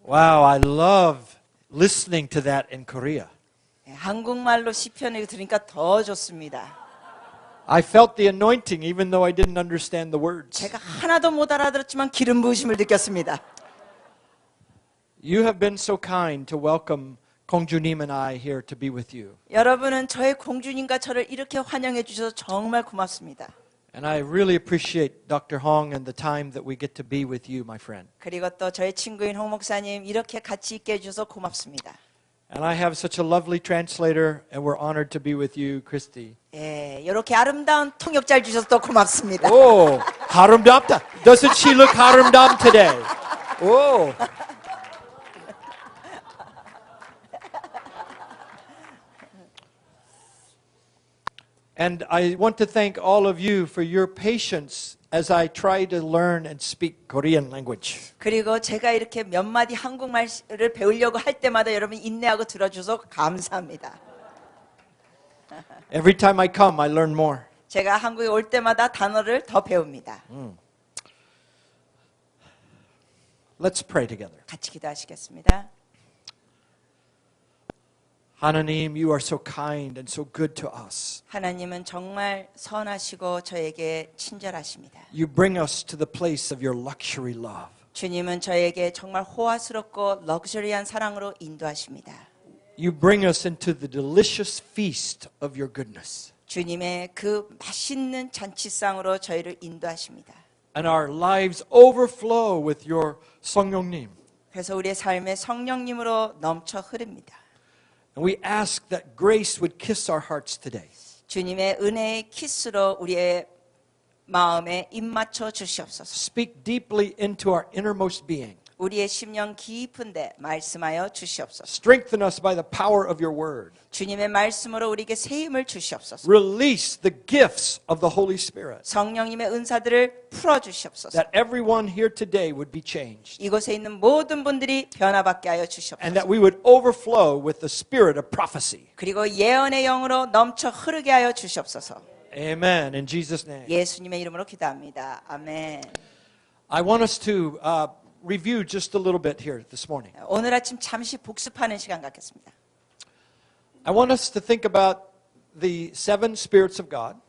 Wow, I love listening to that in Korea. 한국말로 시편을 들으니까 더 좋습니다. I felt the anointing even though I didn't understand the words. 제가 하나도 못 알아들었지만 기름 부으심을 느꼈습니다. You have been so kind to welcome 공주님 and I here to be with you. 여러분은 저의 공주님과 저를 이렇게 환영해 주셔서 정말 고맙습니다. And I really appreciate Dr. Hong and the time that we get to be with you, my friend. 그리고 또 저의 친구인 홍 목사님 이렇게 같이 있게 해주셔서 고맙습니다. And I have such a lovely translator and we're honored to be with you, Christy. 예, 이렇게 아름다운 통역자를 주셔서 또 고맙습니다. Oh, 아름답다. Doesn't she look 아름답 today? Oh. And I want to thank all of you for your patience as I try to learn and speak Korean language. 그리고 제가 이렇게 몇 마디 한국말을 배우려고 할 때마다 여러분 인내하고 들어주셔서 감사합니다. Every time I come, I learn more. 제가 한국에 올 때마다 단어를 더 배웁니다. Let's pray together. 같이 기도하시겠습니다. 하나님, you are so kind and so good to us. 하나님은 정말 선하시고 저에게 친절하십니다. You bring us to the place of your luxury love. 주님은 저에게 정말 호화스럽고 럭셔리한 사랑으로 인도하십니다. You bring us into the delicious feast of your goodness. 주님의 그 맛있는 잔치상으로 저희를 인도하십니다. And our lives overflow with your 성령님. 그래서 우리의 삶에 성령님으로 넘쳐 흐릅니다. And we ask that grace would kiss our hearts today. 주님의 은혜의 키스로 우리의 마음에 입맞춰 주시옵소서. Speak deeply into our innermost being. 우리의 심령 깊은데 말씀하여 주시옵소서. Strengthen us by the power of your word. 주님의 말씀으로 우리에게 새 힘을 주시옵소서. Release the gifts of the Holy Spirit. 성령님의 은사들을 풀어 주시옵소서. That everyone here today would be changed. 이곳에 있는 모든 분들이 변화받게 하여 주시옵소서. And that we would overflow with the spirit of prophecy. 그리고 예언의 영으로 넘쳐 흐르게 하여 주시옵소서. Amen. In Jesus' name. 예수님의 이름으로 기도합니다. 아멘. I want us to review just a little bit here this morning. 오늘 아침 잠시 복습하는 시간 갖겠습니다. I want us to think about the seven spirits of God.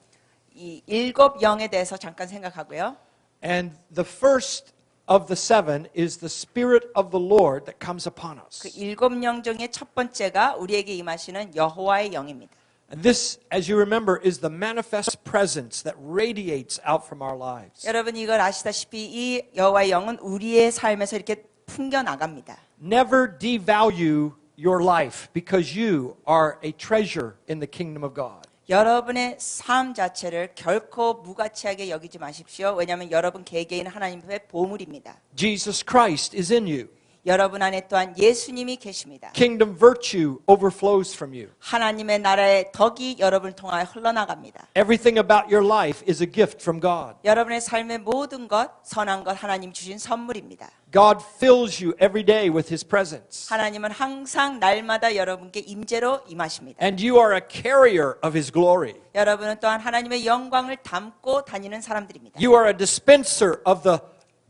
이 일곱 영에 대해서 잠깐 생각하고요. And the first of the seven is the Spirit of the Lord that comes upon us. 그 일곱 영 중에 첫 번째가 우리에게 임하시는 여호와의 영입니다. And this, as you remember, is the manifest presence that radiates out from our lives. 여러분 이걸 아시다시피 이 여호와의 영은 우리의 삶에서 이렇게 풍겨 나갑니다. Never devalue your life because you are a treasure in the kingdom of God. 여러분의 삶 자체를 결코 무가치하게 여기지 마십시오. 왜냐하면 여러분 개개인 하나님의 보물입니다. Jesus Christ is in you. 여러분 안에 또한 예수님이 계십니다. Kingdom virtue overflows from you. 하나님의 나라의 덕이 여러분을 통하여 흘러나갑니다. Everything about your life is a gift from God. 여러분의 삶의 모든 것, 선한 것 하나님 주신 선물입니다. God fills you every day with His presence. 하나님은 항상 날마다 여러분께 임재로 임하십니다. And you are a carrier of His glory. 여러분은 또한 하나님의 영광을 담고 다니는 사람들입니다. You are a dispenser of the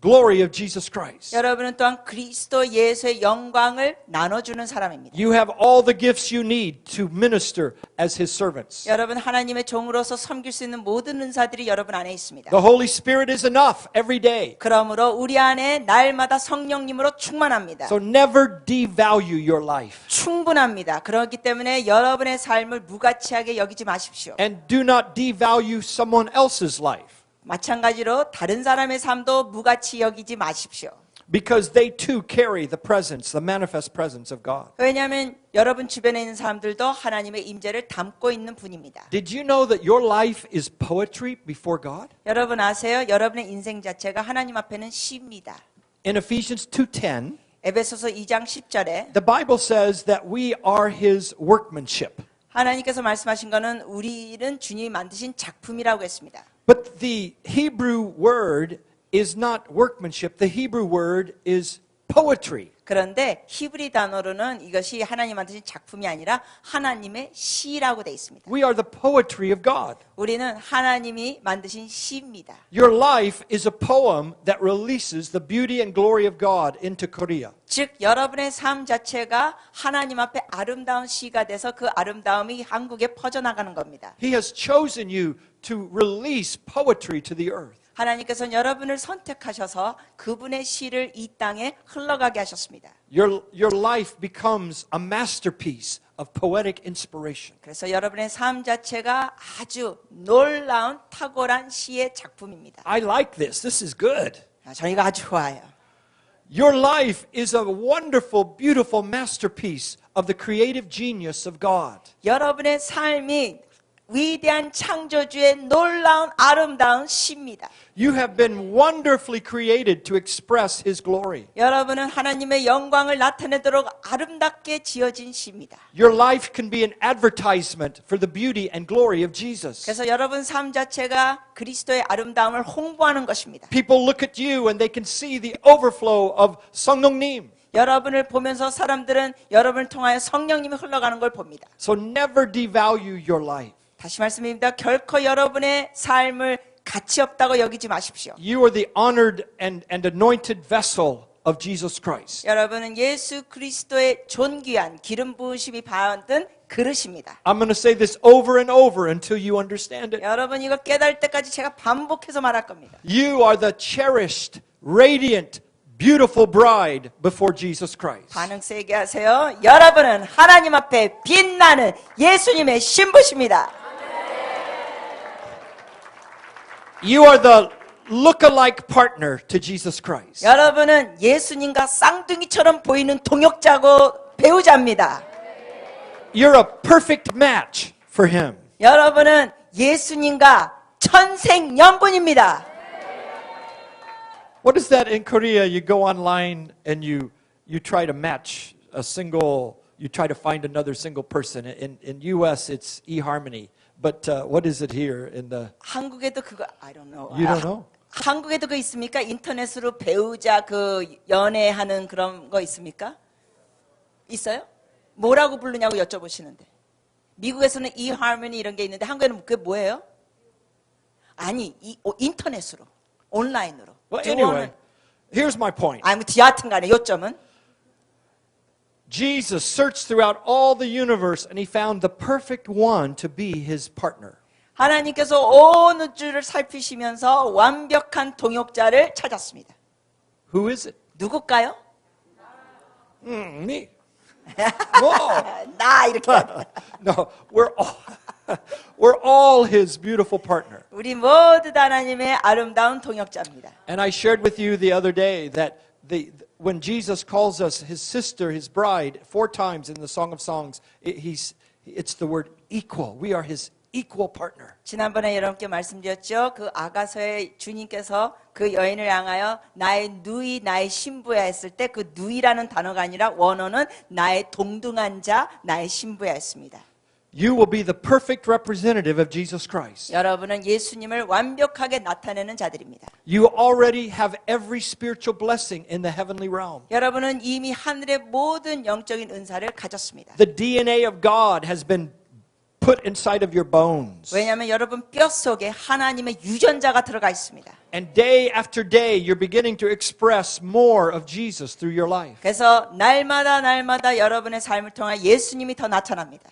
glory of Jesus Christ. 여러분은 또한 그리스도 예수의 영광을 나눠주는 사람입니다. You have all the gifts you need to minister as His servants. 여러분 하나님의 종으로서 섬길 수 있는 모든 은사들이 여러분 안에 있습니다. The Holy Spirit is enough every day. 그러므로 우리 안에 날마다 성령님으로 충만합니다. So never devalue your life. 충분합니다. 그렇기 때문에 여러분의 삶을 무가치하게 여기지 마십시오. And do not devalue someone else's life. 마찬가지로 다른 사람의 삶도 무가치 여기지 마십시오. Because they too carry the presence, the manifest presence of God. 왜냐하면 여러분 주변에 있는 사람들도 하나님의 임재를 담고 있는 분입니다. Did you know that your life is poetry before God? 여러분 아세요? 여러분의 인생 자체가 하나님 앞에는 시입니다. In Ephesians 2:10, 에베소서 2장 10절에 the Bible says that we are His workmanship. 하나님께서 말씀하신 거는 우리는 주님이 만드신 작품이라고 했습니다. But the Hebrew word is not workmanship. The Hebrew word is poetry. 그런데 히브리 단어로는 이것이 하나님 만드신 작품이 아니라 하나님의 시라고 돼 있습니다. We are the poetry of God. 우리는 하나님이 만드신 시입니다. Your life is a poem that releases the beauty and glory of God into Korea. 즉 여러분의 삶 자체가 하나님 앞에 아름다운 시가 돼서 그 아름다움이 한국에 퍼져나가는 겁니다. He has chosen you to release poetry to the earth. 하나님께서는 여러분을 선택하셔서 그분의 시를 이 땅에 흘러가게 하셨습니다. Your life becomes a masterpiece of poetic inspiration. 그래서 여러분의 삶 자체가 아주 놀라운 탁월한 시의 작품입니다. I like this. This is good. 저는 이거 아주 좋아요. Your life is a wonderful, beautiful masterpiece of the creative genius of God. 여러분의 삶이 위대한 창조주의 놀라운 아름다운 시입니다. You have been wonderfully created to express His glory. 여러분은 하나님의 영광을 나타내도록 아름답게 지어진 시입니다. Your life can be an advertisement for the beauty and glory of Jesus. 그래서 여러분 삶 자체가 그리스도의 아름다움을 홍보하는 것입니다. People look at you and they can see the overflow of 성령님. 여러분을 보면서 사람들은 여러분을 통하여 성령님이 흘러가는 걸 봅니다. So never devalue your life. 다시 말씀드립니다. 결코 여러분의 삶을 가치 없다고 여기지 마십시오. You are the honored and anointed vessel of Jesus Christ. 여러분은 예수 그리스도의 존귀한 기름 부으심이 받은 그릇입니다. I'm going to say this over and over until you understand it. 여러분 이거 깨달을 때까지 제가 반복해서 말할 겁니다. You are the cherished, radiant, beautiful bride before Jesus Christ. 반응 세게 하세요. 여러분은 하나님 앞에 빛나는 예수님의 신부십니다. You are the look-alike partner to Jesus Christ. 여러분은 예수님과 쌍둥이처럼 보이는 동역자고 배우자입니다. You're a perfect match for Him. 여러분은 예수님과 천생연분입니다. What is that in Korea? You go online and you try to match a single, you try to find another single person. In US, it's eHarmony. But what is it here in the... 한국에도 그거 I don't know. You don't know? 한국에도 그거 있습니까? 인터넷으로 배우자 그 연애하는 그런 거 있습니까? 있어요? 뭐라고 부르냐고 여쭤보시는데. 미국에서는 eHarmony 이런 게 있는데 한국에는 그게 뭐예요? 아니, 인터넷으로, 온라인으로. Well, anyway, here's my point. 아니, 여하튼 간에 요점은 Jesus searched throughout all the universe and He found the perfect one to be His partner. 하나님께서 온 우주를 살피시면서 완벽한 동역자를 찾았습니다. Who is it? 누굴까요? Me. Whoa. 나 이렇게. No, we're all His beautiful partner. 우리 모두 다 하나님의 아름다운 동역자입니다. And I shared with you the other day that when Jesus calls us His sister, His bride, 4 times in the Song of Songs, it's the word equal. We are His equal partner. 지난번에 여러분께 말씀드렸죠. 그 아가서의 주님께서 그 여인을 향하여 나의 누이, 나의 신부야 했을 때 그 누이라는 단어가 아니라 원어는 나의 동등한 자, 나의 신부야 했습니다. You will be the perfect representative of Jesus Christ. 여러분은 예수님을 완벽하게 나타내는 자들입니다. You already have every spiritual blessing in the heavenly realm. 여러분은 이미 하늘의 모든 영적인 은사를 가졌습니다. The DNA of God has been put inside of your bones. 왜냐하면 여러분 뼈 속에 하나님의 유전자가 들어가 있습니다. And day after day, you're beginning to express more of Jesus through your life. 그래서 날마다 여러분의 삶을 통해 예수님이 더 나타납니다.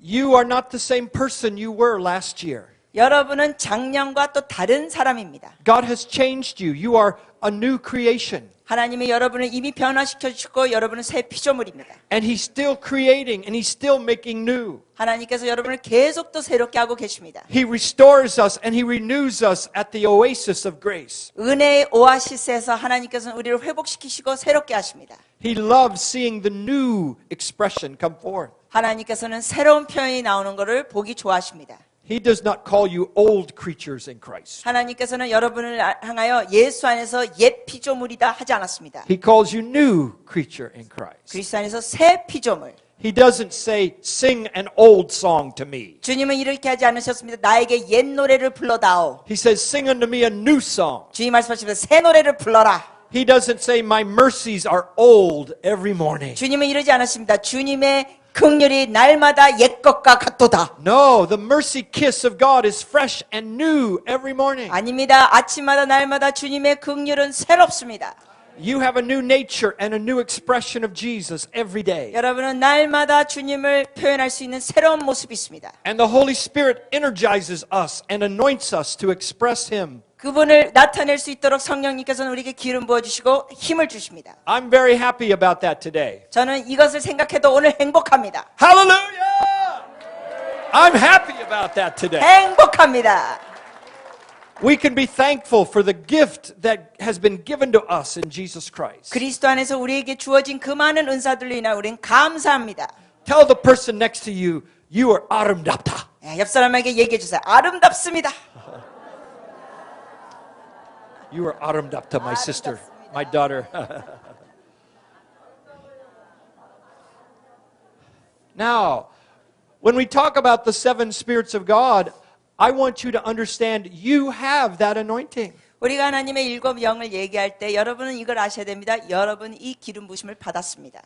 You are not the same person you were last year. 여러분은 작년과 또 다른 사람입니다. God has changed you. You are a new creation. 하나님이 여러분을 이미 변화시켜 주시고 여러분은 새 피조물입니다. And He's still creating and He's still making new. 하나님께서 여러분을 계속 또 새롭게 하고 계십니다. He restores us and He renews us at the oasis of grace. 은혜의 오아시스에서 하나님께서는 우리를 회복시키시고 새롭게 하십니다. He loves seeing the new expression come forth. 하나님께서는 새로운 표현이 나오는 것을 보기 좋아하십니다. He does not call you old creatures in Christ. 하나님께서는 여러분을 향하여 예수 안에서 옛 피조물이다 하지 않았습니다. He calls you new creature in Christ. 그리스도 안에서 새 피조물. He doesn't say, sing an old song to me. 주님은 이렇게 하지 않으셨습니다. 나에게 옛 노래를 불러다오. He says, sing unto me a new song. 주님 말씀하십니다. 새 노래를 불러라. He doesn't say my mercies are old every morning. 주님은 이러지 않았습니다. 주님의 긍휼이 날마다 옛것과 같도다. No, the mercy kiss of God is fresh and new every morning. 아닙니다. 아침마다 날마다 주님의 긍휼은 새롭습니다. You have a new nature and a new expression of Jesus every day. 여러분은 날마다 주님을 표현할 수 있는 새로운 모습이 있습니다. And the Holy Spirit energizes us and anoints us to express Him. 그분을 나타낼 수 있도록 성령님께서는 우리에게 기름 부어주시고 힘을 주십니다. I'm very happy about that today. 저는 이것을 생각해도 오늘 행복합니다. Hallelujah! I'm happy about that today. 행복합니다. We can be thankful for the gift that has been given to us in Jesus Christ. 그리스도 안에서 우리에게 주어진 그 많은 은사들로 인하여 우리는 감사합니다. Tell the person next to you, you are 아름답다. 옆 사람에게 얘기해 주세요. 아름답습니다. You are 아름답다, my sister, my daughter. Now, when we talk about the seven spirits of God, I want you to understand you have that anointing. 우리가 하나님의 일곱 영을 얘기할 때 여러분은 이걸 아셔야 됩니다. 여러분 이 기름 부심을 받았습니다.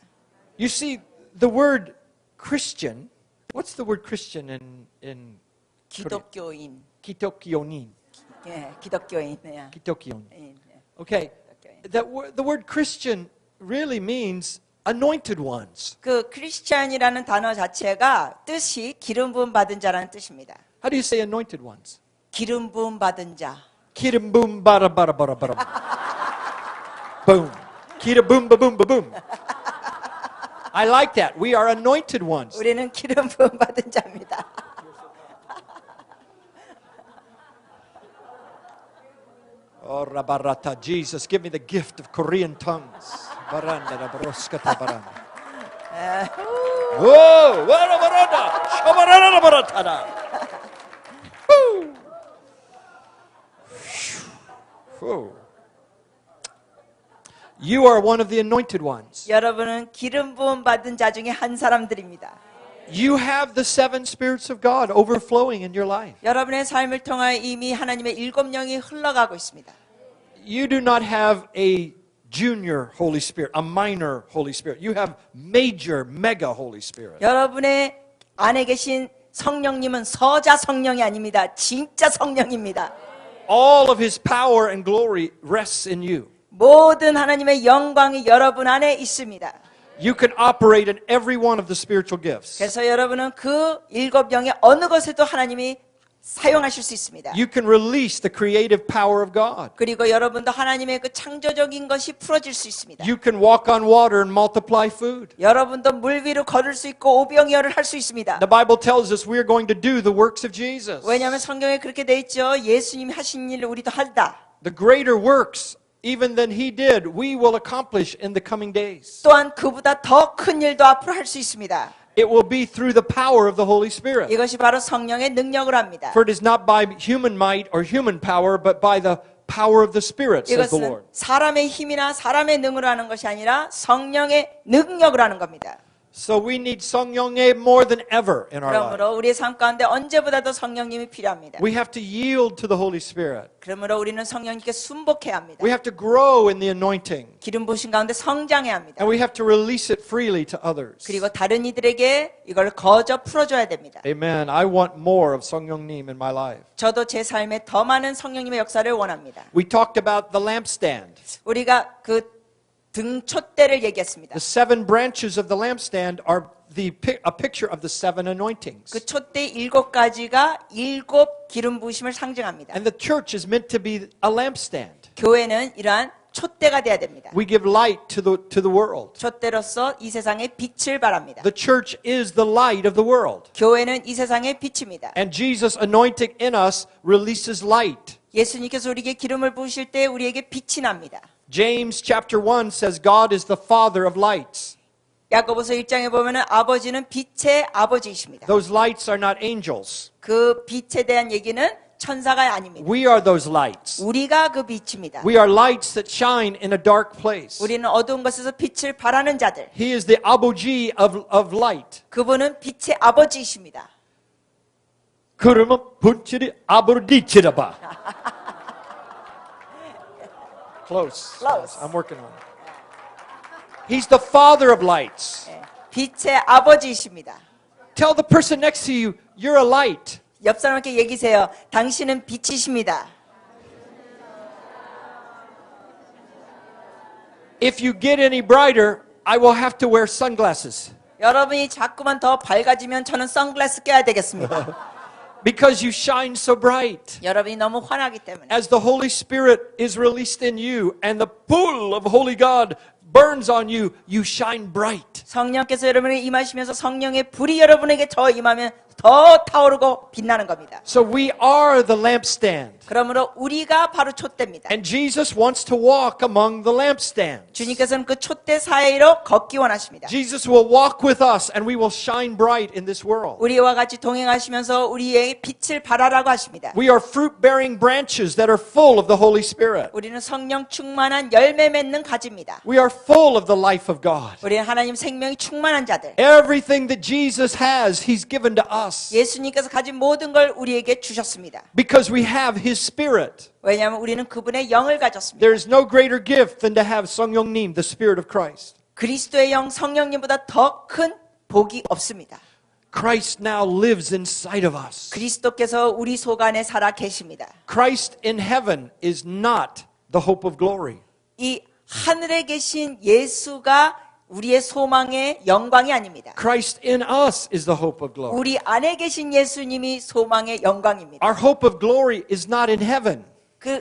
You see, the word Christian, what's the word Christian in 기독교인. 기독교인. 예, 기독교인. 예. 기독교인. 예. Okay, the word Christian really means anointed ones. 그 크리스찬이라는 단어 자체가 뜻이 기름 부음 받은 자라는 뜻입니다. How do you say anointed ones? 기름 부음 받은 자. Kira boom bada bada bada bada. Boom. Kira boom ba boom ba boom. I like that. We are anointed ones. 우리는 기름 부음 받은 자입니다. Oh, Rabarata, Jesus, give me the gift of Korean tongues. Baranda da broskata baranda. Oh, wara baranda, shabaranda baratada. Woo. You are one of the anointed ones. 여러분은 기름 부음 받은 자 중에 한 사람들입니다. You have the seven spirits of God overflowing in your life. 여러분의 삶을 통하여 이미 하나님의 일곱 영이 흘러가고 있습니다. You do not have a junior Holy Spirit, a minor Holy Spirit. You have major, mega Holy Spirit. 여러분의 안에 계신 성령님은 서자 성령이 아닙니다. 진짜 성령입니다. All of His power and glory rests in you. 모든 하나님의 영광이 여러분 안에 있습니다. You can operate in every one of the spiritual gifts. 그래서 여러분은 그 일곱 영의 어느 것에도 하나님이 사용하실 수 있습니다. You can release the creative power of God. 그리고 여러분도 하나님의 그 창조적인 것이 풀어질 수 있습니다. You can walk on water and multiply food. 여러분도 물 위로 걸을 수 있고 오병이어를 할 수 있습니다. The Bible tells us we are going to do the works of Jesus. 왜냐하면 성경에 그렇게 돼 있죠. 예수님이 하신 일을 우리도 한다. The greater works even than He did, we will accomplish in the coming days. 또한 그보다 더 큰 일도 앞으로 할 수 있습니다. It will be through the power of the Holy Spirit. 이것이 바로 성령의 능력을 합니다. For it is not by human might or human power, but by the power of the Spirit, says the 이것은 Lord. 사람의 힘이나 사람의 능으로 하는 것이 아니라 성령의 능력으로 하는 겁니다. So we need 성령의 more than ever in our life. 그러므로 우리의 삶 가운데 언제보다도 성령님이 필요합니다. We have to yield to the Holy Spirit. 그러므로 우리는 성령님께 순복해야 합니다. We have to grow in the anointing. 기름 부으신 가운데 성장해야 합니다. And we have to release it freely to others. 그리고 다른 이들에게 이걸 거저 풀어줘야 됩니다. Amen. I want more of 성령님 in my life. 저도 제 삶에 더 많은 성령님의 역사를 원합니다. We talked about the lampstand. 우리가 그 등촛대를 얘기했습니다. The seven branches of the lampstand are a picture of the seven anointings. 그 촛대 일곱 가지가 일곱 기름 부으심을 상징합니다. And the church is meant to be a lampstand. 교회는 이러한 촛대가 돼야 됩니다. We give light to the world. 촛대로서 이 세상에 빛을 발합니다. The church is the light of the world. 교회는 이 세상의 빛입니다. And Jesus anointing in us releases light. 예수님께서 우리에게 기름을 부으실 때 우리에게 빛이 납니다. James chapter 1 says God is the father of lights. 야고보서 1장에 보면은 아버지는 빛의 아버지이십니다. Those lights are not angels. 그 빛에 대한 얘기는 천사가 아닙니다. We are those lights. 우리가 그 빛입니다. We are lights that shine in a dark place. 우리는 어두운 곳에서 빛을 발하는 자들. He is the 아버지 of light. 그분은 빛의 아버지이십니다. 그러면 본질이 아버지라 봐. Close. Close. I'm working on it. He's the Father of lights. 예, 빛의 아버지이십니다. Tell the person next to you, you're a light. 옆 사람께 얘기세요. 당신은 빛이십니다. If you get any brighter, I will have to wear sunglasses. 여러분이 자꾸만 더 밝아지면 저는 선글라스 껴야 되겠습니다. Because you shine so bright. 여러분이 너무 환하기 때문에. As the Holy Spirit is released in you and the pool of Holy God burns on you, you shine bright. 성령께서 여러분에게 임하시면서 성령의 불이 여러분에게 더 임하면 더 타오르고 빛나는 겁니다. So we are the lampstand. 그러므로 우리가 바로 촛대입니다. And Jesus wants to walk among the lampstands. 주님께서는 그 촛대 사이로 걷기 원하십니다. Jesus will walk with us and we will shine bright in this world. 우리와 같이 동행하시면서 우리의 빛을 발하라고 하십니다. We are fruit-bearing branches that are full of the Holy Spirit. 우리는 성령 충만한 열매 맺는 가지입니다. We are full of the life of God. 우리는 하나님 생명이 충만한 자들. Everything that Jesus has, He's given to us. 예수님께서 가진 모든 걸 우리에게 주셨습니다. Because we have His Spirit. 왜냐하면 우리는 그분의 영을 가졌습니다. There is no greater gift than to have 성령님, the Spirit of Christ. 그리스도의 영 성령님보다 더 큰 복이 없습니다. Christ now lives inside of us. 그리스도께서 우리 속 안에 살아 계십니다. Christ in heaven is not the hope of glory. 이 하늘에 계신 예수가 우리의 소망의 영광이 아닙니다. Christ in us is the hope of glory. 우리 안에 계신 예수님이 소망의 영광입니다. Our hope of glory is not in heaven.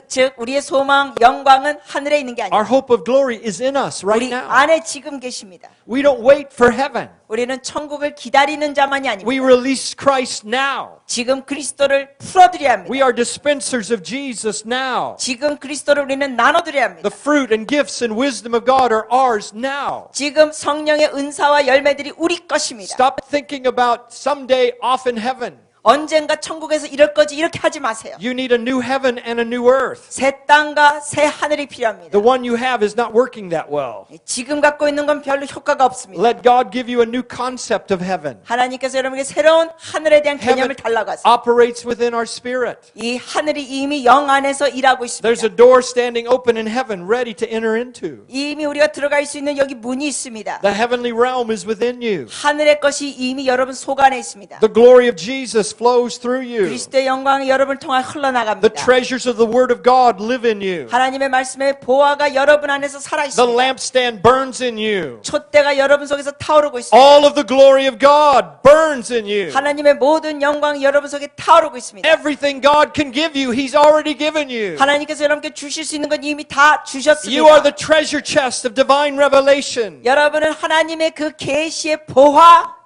즉 우리의 소망 영광은 하늘에 있는 게 Our 아닙니다. hope of glory is in us right 우리 now. 안에 지금 계십니다. We don't wait for heaven. 우리는 천국을 기다리는 자만이 We 아닙니다. release Christ now. 지금 그리스도를 풀어드려야 합니다. We are dispensers of Jesus now. 지금 그리스도를 우리는 나눠드려야 합니다. The fruit and gifts and wisdom of God are ours now. 지금 성령의 은사와 열매들이 우리 것입니다. Stop thinking about someday off in heaven. 언젠가 천국에서 이럴 거지 이렇게 하지 마세요. You need a new heaven and a new earth. 새 땅과 새 하늘이 필요합니다. The one you have is not working that well. 지금 갖고 있는 건 별로 효과가 없습니다. Let God give you a new concept of heaven. 하나님께서 여러분에게 새로운 하늘에 대한 Heaven 개념을 달라고 하세요. operates within our spirit. 이 하늘이 이미 영 안에서 일하고 There's 있습니다. a door standing open in heaven ready to enter into. 이미 우리가 들어갈 수 있는 여기 문이 있습니다. The heavenly realm is within you. 하늘의 것이 이미 여러분 속 안에 있습니다. The glory of Jesus flows through you. 그리스도의 영광이 여러분을 통해 The 흘러나갑니다. treasures of the Word of God live in you. 하나님의 말씀의 보화가 여러분 안에서 살아 The 있습니다. lampstand burns in you. 촛대가 여러분 속에서 타오르고 있습니다. All of the glory of God burns in you. 하나님의 모든 영광이 여러분 속에 타오르고 있습니다. Everything God can give you, He's already given you. 하나님께서 여러분께 주실 수 있는 건 이미 다 주셨습니다. You are the treasure chest of divine revelation. 여러분은 하나님의 그 계시의 보화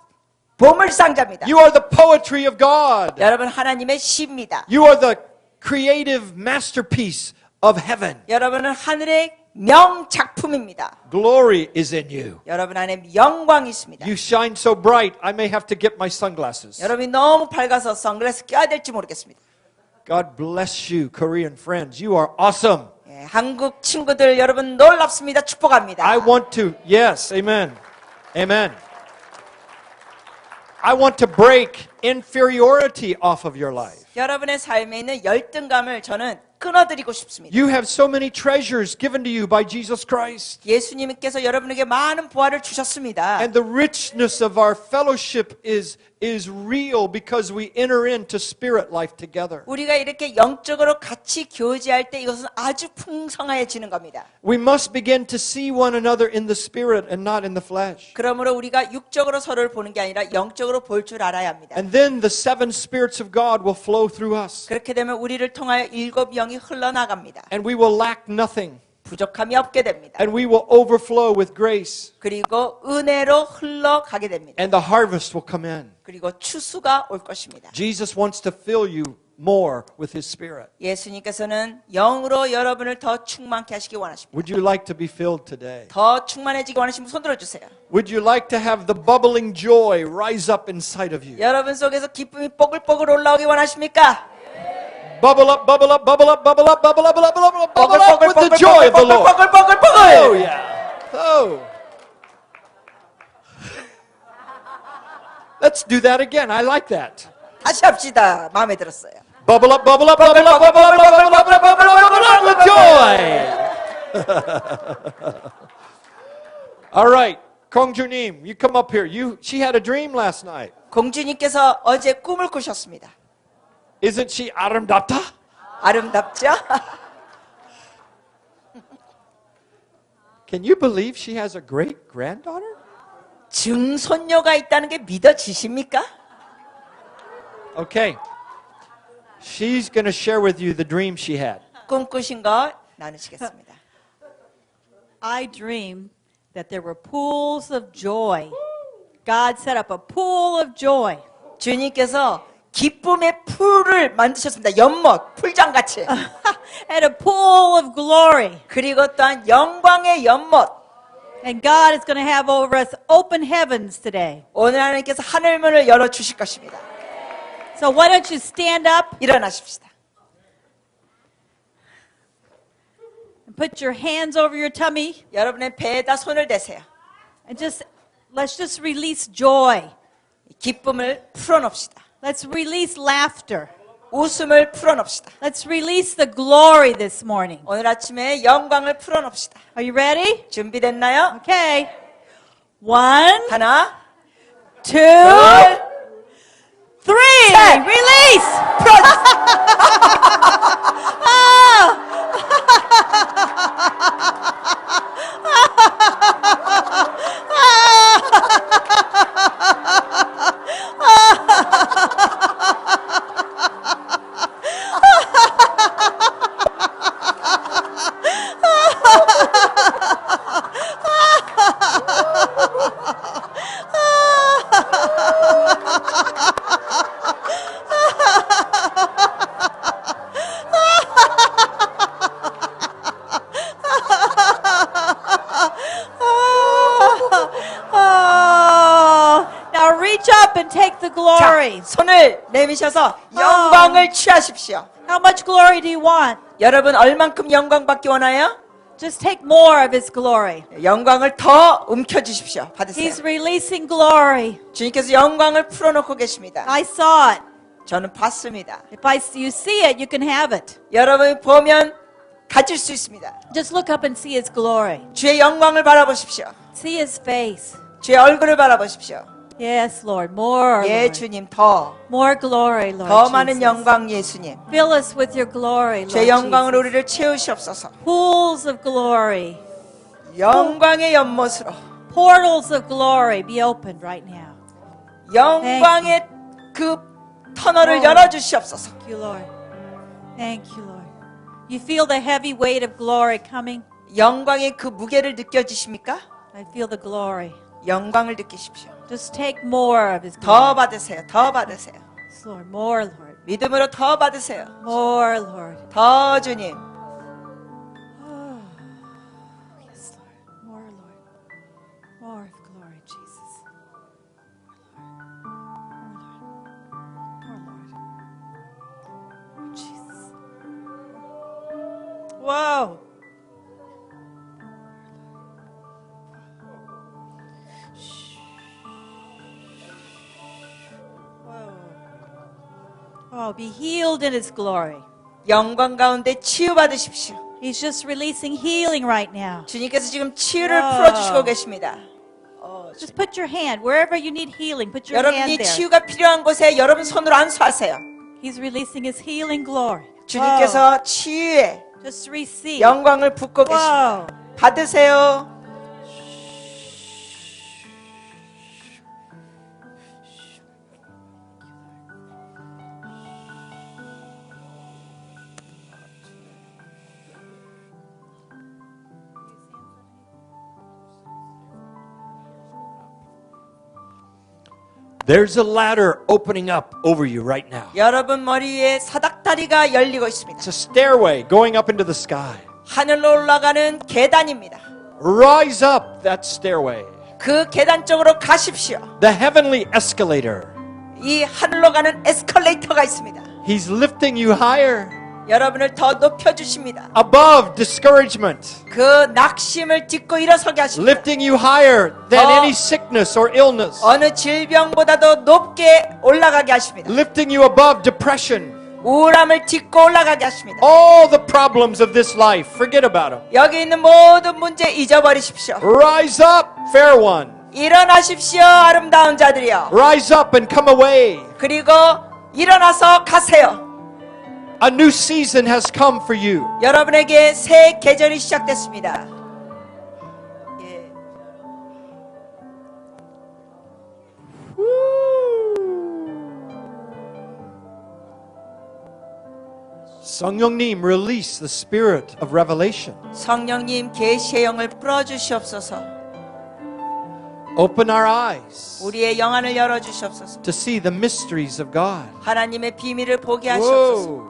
보물상자입니다. You are the poetry of God. 여러분 하나님의 시입니다. You are the creative masterpiece of heaven. 여러분은 하늘의 명작품입니다. Glory is in you. 여러분 안에 영광이 있습니다. You shine so bright, I may have to get my sunglasses. 여러분이 너무 밝아서 선글라스 껴야 될지 모르겠습니다. God bless you, Korean friends. You are awesome. 예, 한국 친구들 여러분 놀랍습니다. 축복합니다. I want to, yes, amen. Amen. I want to break inferiority off of your life. 여러분의 삶에 있는 열등감을 저는 끊어드리고 싶습니다. You have so many treasures given to you by Jesus Christ. 예수님께서 여러분에게 많은 보화를 주셨습니다. And the richness of our fellowship is real because we enter into spirit life together. 우리가 이렇게 영적으로 같이 교제할 때 이것은 아주 풍성해지는 겁니다. We must begin to see one another in the spirit and not in the flesh. 그러므로 우리가 육적으로 서로를 보는 게 아니라 영적으로 볼 줄 알아야 합니다. And then the seven spirits of God will flow through us. 그렇게 되면 우리를 통하여 일곱 영이 흘러나갑니다. And we will lack nothing. 부족함이 없게 됩니다. And we will overflow with grace. 그리고 은혜로 흘러가게 됩니다. And the harvest will come in. 그리고 추수가 올 것입니다. Jesus wants to fill you more with His Spirit. 예수님께서는 영으로 여러분을 더 충만케 하시기 원하십니다. Would you like to be filled today? 더 충만해지기 원하시면 손 들어주세요. Would you like to have the bubbling joy rise up inside of you? 여러분 속에서 기쁨이 뽀글뽀글 올라오기 원하십니까? Bubble up, bubble up, bubble up, bubble up, bubble up, bubble up, bubble up, bubble up with the joy of the Lord. Oh 뽀글뽀글뽀글. yeah. Oh. Let's do that again. I like that. 다시 합시다. 마음에 들었어요. Bubble up, bubble up, bubble up, bubble up, bubble up, bubble up, bubble up with joy. All right, 공주님, you come up here. She had a dream last night. 공주님께서 어제 꿈을 꾸셨습니다. Isn't she 아름답다? 아름답죠? Can you believe she has a great granddaughter? 증손녀가 있다는 게 믿어지십니까? Okay. She's going to share with you the dream she had. 꿈꾸신 거 나누시겠습니다. I dreamed that there were pools of joy. God set up a pool of joy. 주님께서 기쁨의 풀을 만드셨습니다. 연못, 풀장같이. And a pool of glory. 그리고 또한 영광의 연못. And God is going to have over us open heavens today. 오늘 하나님께서 하늘문을 열어주실 것입니다. So why don't you stand up 일어나십시다. and put your hands over your tummy 여러분의 배에다 손을 대세요. and let's just release joy. 기쁨을 풀어놓읍시다. Let's release laughter. 웃음을 풀어놓읍시다. Let's release the glory this morning. 오늘 아침에 영광을 풀어놓읍시다. Are you ready? 준비됐나요? Okay. 1, 하나, 2, 둘, 3. 셋. Release. Now reach up and take the glory. 자, 손을 내미셔서 영광을 취하십시오. How much glory do you want? 여러분 얼만큼 영광 받기 원하요? Just take more of His glory. 영광을 더 움켜주십시오. 받으세요. He's releasing glory. 주님께서 영광을 풀어놓고 계십니다. I saw it. 저는 봤습니다. If you see it, you can have it. 여러분이 보면 가질 수 있습니다. Just look up and see His glory. 주의 영광을 바라보십시오. See His face. 주의 얼굴을 바라보십시오. Yes, Lord. More. 예, Lord. 주님 더 More glory, Lord. 더 많은 Jesus. 영광 예수님. Fill us with your glory, Lord. 주의 영광으로 Jesus. 우리를 채우시옵소서. Pools of glory. 영광의 연못으로 Portals of glory be opened right now. 영광의 그 터널을 열어주시옵소서. Thank you, Lord. Thank you, Lord. You feel the heavy weight of glory coming? 영광의 그 무게를 느껴지십니까? I feel the glory. 영광을 느끼십시오. Just take more of His 더 glory. 받으세요. 더 받으세요. Yes, Lord. More, Lord. 믿음으로 더 받으세요. More, Lord. 더 주님. Oh, yes, Lord. More, Lord. More of glory, Jesus. More, Lord. More, Jesus. Whoa. Oh, be healed in His glory. 영광 가운데 치유받으십시오. He's just releasing healing right now. 주님께서 지금 치유를 와. 풀어주시고 계십니다. Just put your hand wherever you need healing. Put your hand 여러분이 there. 치유가 필요한 곳에 여러분 손으로 안수하세요. He's releasing His healing glory. 주님께서 치유의 Just receive. 영광을 붓고 Wow. 계십니다. 받으세요. There's a ladder opening up over you right now. 여러분 머리에 사닥다리가 열리고 있습니다. It's a stairway going up into the sky. 하늘로 올라가는 계단입니다. Rise up that stairway. 그 계단 쪽으로 가십시오. The heavenly escalator. 이 하늘로 가는 에스컬레이터가 있습니다. He's lifting you higher 여러분을 더 높여주십니다. above discouragement, 그 낙심을 딛고 일어서게 하십니다. lifting you higher than 더- any sickness or illness, 어느 질병보다도 높게 올라가게 하십니다. lifting you above depression, 우울함을 딛고 올라가게 하십니다. All the problems of this life, forget about them. 여기 있는 모든 문제 잊어버리십시오. Rise up, fair one. 일어나십시오, 아름다운 자들이여. Rise up and come away. 그리고 일어나서 가세요. A new season has come for you. 여러분에게 새 계절이 시작됐습니다. 예. 성령님, release the spirit of revelation. 성령님 계시의 영을 풀어주시옵소서. Open our eyes 우리의 영안을 열어주시옵소서. to see the mysteries of God. 하나님의 비밀을 보게 하시옵소서. Whoa.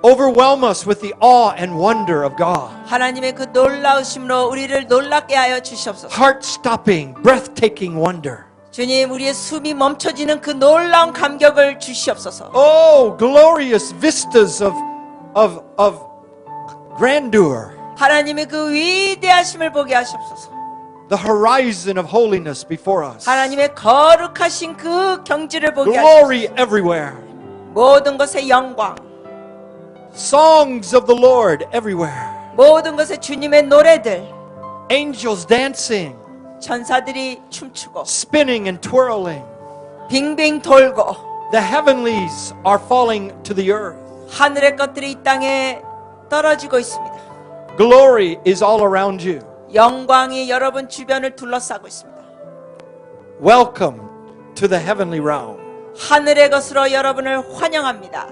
Overwhelm us with the awe and wonder of God. 하나님의 그 놀라우심으로 우리를 놀랍게 하여 주시옵소서. Heart-stopping, breathtaking wonder. 주님, 우리의 숨이 멈춰지는 그 놀라운 감격을 주시옵소서. Oh, glorious vistas of grandeur. 하나님의 그 위대하심을 보게 하시옵소서. The horizon of holiness before us. 하나님의 거룩하신 그 경지를 보게 하시옵소서. Glory everywhere. 모든 것의 영광, Songs of the Lord everywhere. 모든 것의 주님의 노래들, Angels dancing, 천사들이 춤추고 spinning and twirling. 빙빙 돌고 The heavenlies are falling to the earth. 하늘의 것들이 이 땅에 떨어지고 있습니다. Glory is all around you. 영광이 여러분 주변을 둘러싸고 있습니다. Welcome to the heavenly realm. 하늘의 것으로 여러분을 환영합니다.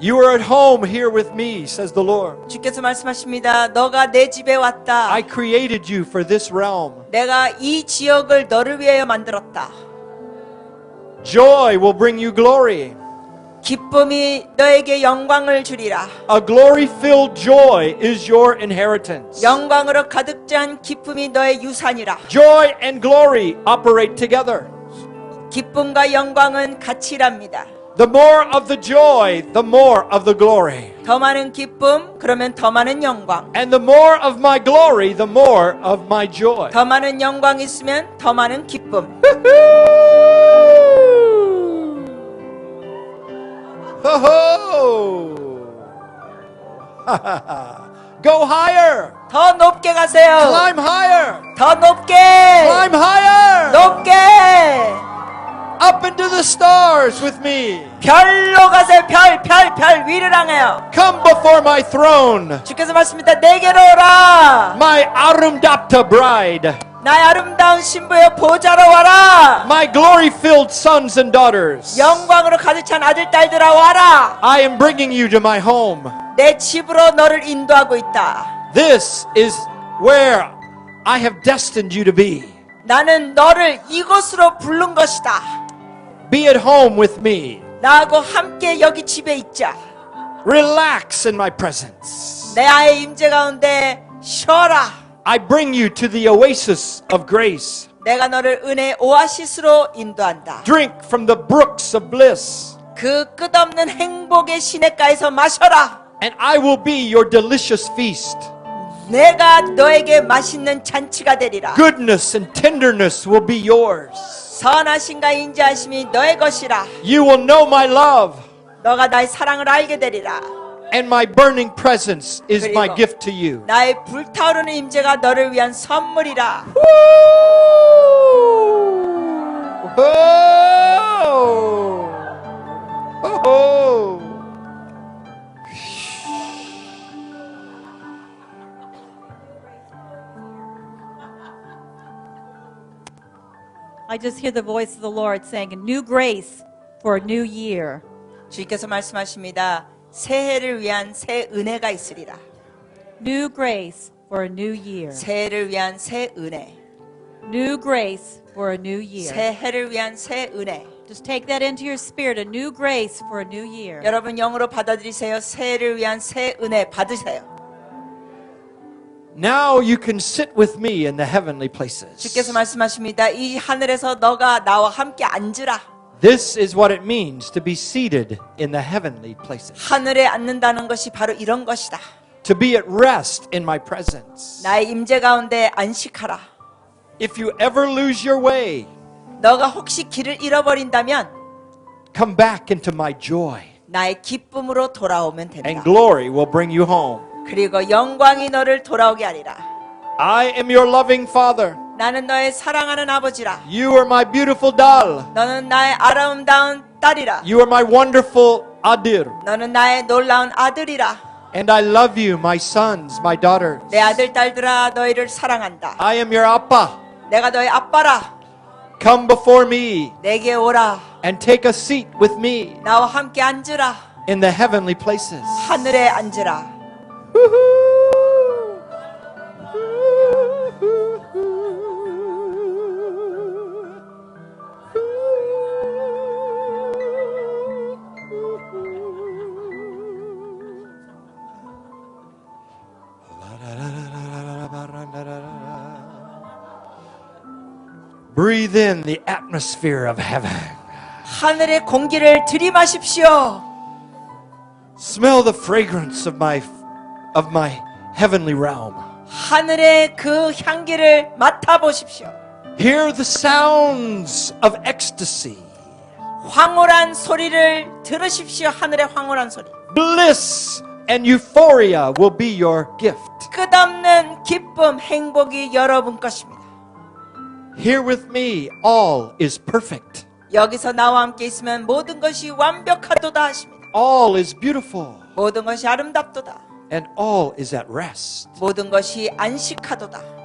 You are at home here with me, says the Lord. 주께서 말씀하십니다. 너가 내 집에 왔다. I created you for this realm. 내가 이 지역을 너를 위하여 만들었다. Joy will bring you glory. 기쁨이 너에게 영광을 주리라. A glory-filled joy is your inheritance. 영광으로 가득 찬 기쁨이 너의 유산이라. Joy and glory operate together. 기쁨과 영광은 같이 일합니다. The more of the joy, the more of the glory. 더 많은 기쁨, 그러면 더 많은 영광. And the more of my glory, the more of my joy. 더 많은 영광이 있으면 더 많은 기쁨. Ho-ho! Go higher! 더 높게 가세요. Climb higher! 더 높게. Climb higher! 높게. Up into the stars with me. 별로 가세요. 별 위를 향하여. Come before my throne, 주께서 말씀입니다. 내게로 오라. my Arumdapta bride, 나의 아름다운 신부여 보좌로 와라. my glory-filled sons and daughters. 영광으로 가득 찬 아들 딸들아 와라. I am bringing you to my home. 내 집으로 너를 인도하고 있다. This is where I have destined you to be. 나는 너를 이곳으로 부른 것이다. Be at home with me. 나하고 함께 여기 집에 있자. Relax in my presence. 내 아의 임재 가운데 쉬어라. I bring you to the oasis of grace. 내가 너를 은혜 오아시스로 인도한다. Drink from the brooks of bliss. 그 끝없는 행복의 시냇가에서 마셔라. And I will be your delicious feast. 내가 너에게 맛있는 잔치가 되리라. Goodness and tenderness will be yours. 선하심과 인자하심이 너의 것이라. You will know my love, 너가 나의 사랑을 알게 되리라. and my burning presence is my 그리고 gift to you. 나의 불타오르는 임재가 너를 위한 선물이라. Oh! Oh! I just hear the voice of the Lord saying, a new grace for a new year. 주께서 말씀하십니다. 새해를 위한 새 은혜가 있으리라. New grace for a new year. 새해를 위한 새 은혜. New grace for a new year. 새해를 위한 새 은혜. Just take that into your spirit, a new grace for a new year. 여러분 영으로 받아들이세요. 새해를 위한 새 은혜 받으세요. Now you can sit with me in the heavenly places. 주께서 말씀하십니다. 이 하늘에서 너가 나와 함께 앉으라. This is what it means to be seated in the heavenly places. 하늘에 앉는다는 것이 바로 이런 것이다. To be at rest in my presence. 나의 임재 가운데 안식하라. If you ever lose your way, 너가 혹시 길을 잃어버린다면 come back into my joy. 나의 기쁨으로 돌아오면 된다. And glory will bring you home. 그리고 영광이 너를 돌아오게 하리라. I am your loving Father. 나는 너의 사랑하는 아버지라. You are my beautiful dal. 너는 나의 아름다운 딸이라. You are my wonderful adir. 너는 나의 놀라운 아들이라. And I love you, my sons, my daughters. 내 아들 딸들아 너희를 사랑한다. I am your appa. 내가 너의 아빠라. Come before me 내게 오라. and take a seat with me 나와 함께 앉으라. in the heavenly places. 하늘에 앉으라. Breathe in the atmosphere of heaven. 하늘의 공기를 들이마십시오. Smell the fragrance of my heavenly realm. 하늘의 그 향기를 맡아보십시오. Hear the sounds of ecstasy. 황홀한 소리를 들으십시오. 하늘의 황홀한 소리. Bliss and euphoria will be your gift. 끝없는 기쁨, 행복이 여러분 것입니다. Here with me, all is perfect. 여기서 나와 함께 있으면 모든 것이 완벽하도다 하십니다. All is beautiful. 모든 것이 아름답도다. And all is at rest. 모든 것이 안식하도다.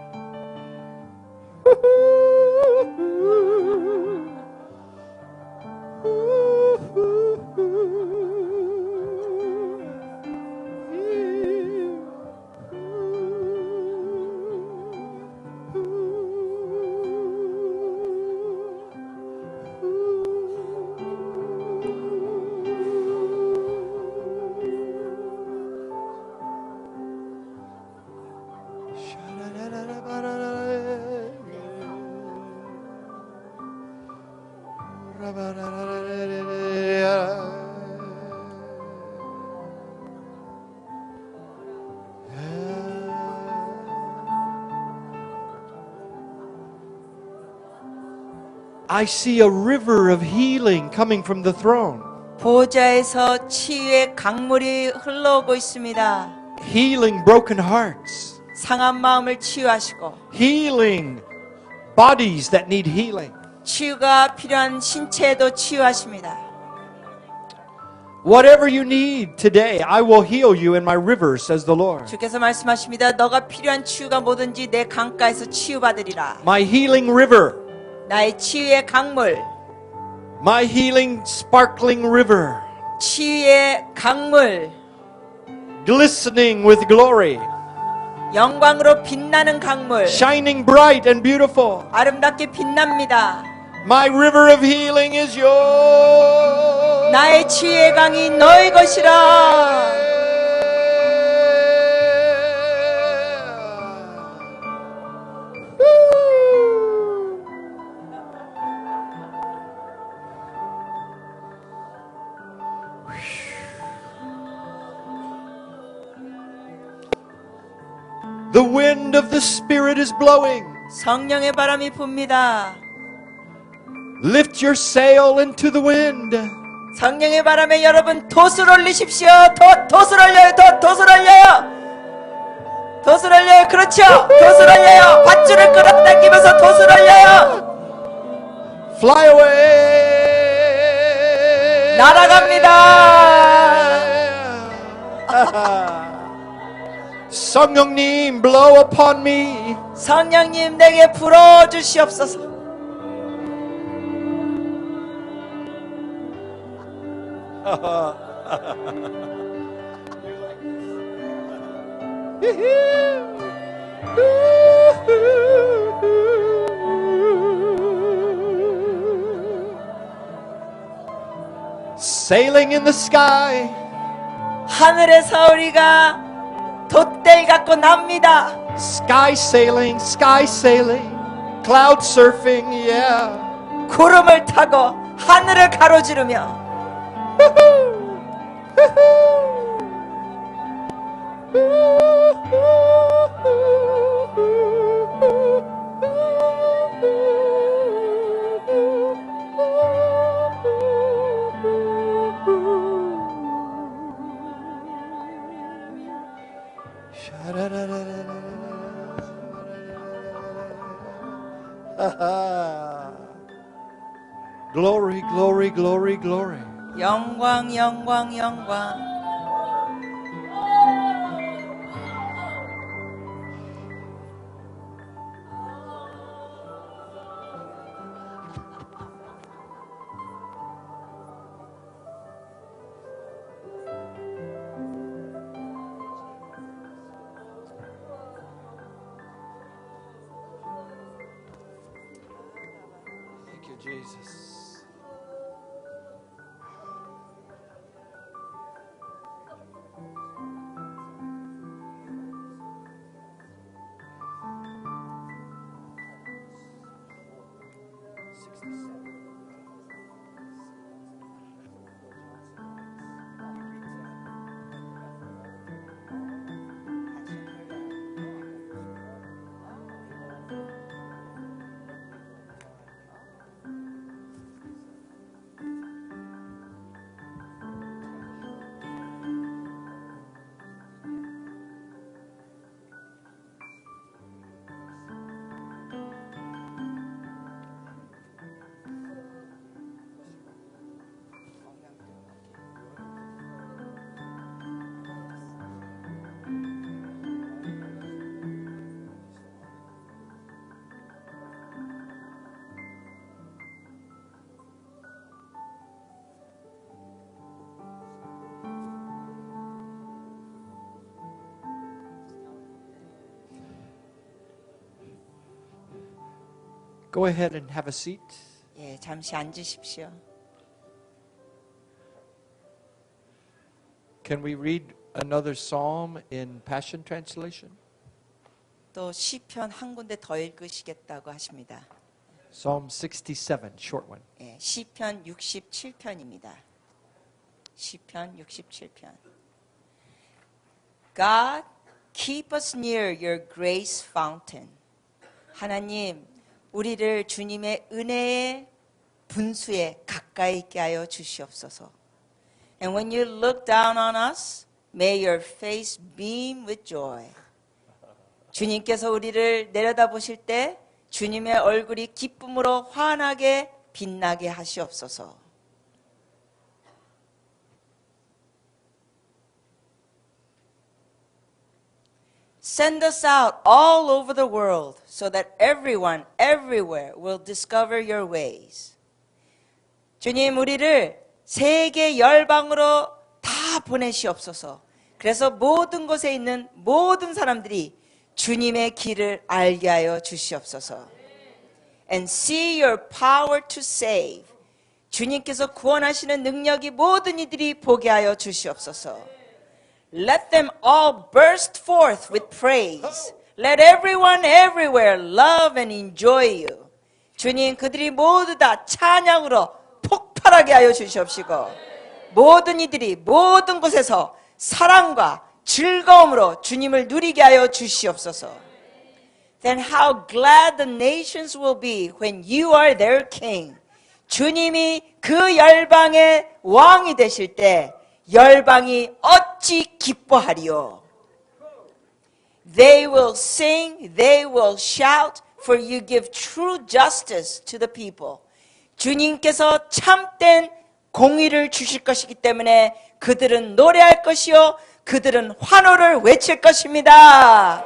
I see a river of healing coming from the throne. 보좌에서 치유의 강물이 흘러오고 있습니다. Healing broken hearts. 상한 마음을 치유하시고 Healing bodies that need healing. 치유가 필요한 신체에도 치유하십니다. Whatever you need today, I will heal you in my river, says the Lord. 주께서 말씀하십니다. 너가 필요한 치유가 뭐든지 내 강가에서 치유받으리라. My healing river. 나의 치유의 강물, My healing sparkling river. 치유의 강물, Glistening with glory. 영광으로 빛나는 강물, Shining bright and beautiful. 아름답게 빛납니다. My river of healing is yours. 나의 치유의 강이 너의 것이라. The wind of the Spirit is blowing. 성령의 바람이 붑니다. Lift your sail into the wind. 성령의 바람에 여러분 돛을 올리십시오. 돛을 올려요. 돛을 올려요. 돛을 올려요. 그렇죠. 돛을 올려요. 밧줄을 끌어당기면서 돛을 올려요. Fly away. 날아갑니다. 성령님, blow upon me. 성령님 내게 불어주시옵소서. Sailing in the sky. 하늘에서 우리가 돛대를 갖고 납니다. Sky sailing, cloud surfing, yeah. 구름을 타고 하늘을 가로지르며 Glory, glory, glory, glory. 영광, 영광, 영광. Thank you, Jesus. Go ahead and have a seat. 예, 잠시 앉으십시오. Can we read another psalm in Passion Translation? 또 시편 한 군데 더 읽으시겠다고 하십니다. Psalm 67, short one. 예, 시편 67편입니다. 시편 67편. God, keep us near your grace fountain. 하나님, 우리를 주님의 은혜의 분수에 가까이 있게 하여 주시옵소서. And when you look down on us, may your face beam with joy. 주님께서 우리를 내려다보실 때 주님의 얼굴이 기쁨으로 환하게 빛나게 하시옵소서. Send us out all over the world so that everyone, everywhere will discover your ways. 주님, 우리를 세계 열방으로 다 보내시옵소서. 그래서 모든 곳에 있는 모든 사람들이 주님의 길을 알게 하여 주시옵소서. And see your power to save. 주님께서 구원하시는 능력이 모든 이들이 보게 하여 주시옵소서. Let them all burst forth with praise. Let everyone everywhere love and enjoy you. 주님, 그들이 모두 다 찬양으로 폭발하게 하여 주시옵시고 모든 이들이 모든 곳에서 사랑과 즐거움으로 주님을 누리게 하여 주시옵소서. Then how glad the nations will be when you are their king. 주님이 그 열방의 왕이 되실 때 열방이 어찌 기뻐하리요. They will sing, they will shout, for you give true justice to the people. 주님께서 참된 공의를 주실 것이기 때문에 그들은 노래할 것이요 그들은 환호를 외칠 것입니다.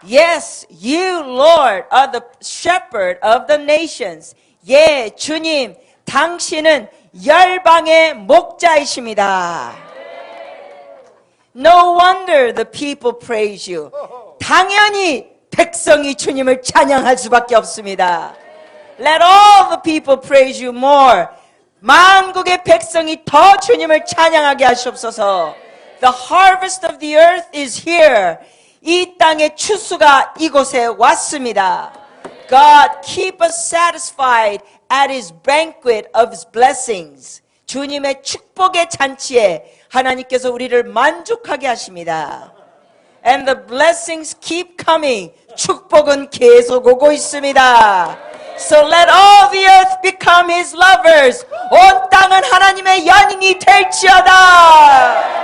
Yes, you, Lord, are the shepherd of the nations. 예, 주님, 당신은 열방의 목자이십니다. No wonder the people praise you. 당연히 백성이 주님을 찬양할 수밖에 없습니다. Let all the people praise you more. 만국의 백성이 더 주님을 찬양하게 하시옵소서. The harvest of the earth is here. 이 땅의 추수가 이곳에 왔습니다. God, keep us satisfied at His banquet of His blessings. 주님의 축복의 잔치에 하나님께서 우리를 만족하게 하십니다. And the blessings keep coming. 축복은 계속 오고 있습니다. So let all the earth become His lovers. 온 땅은 하나님의 연인이 될지어다.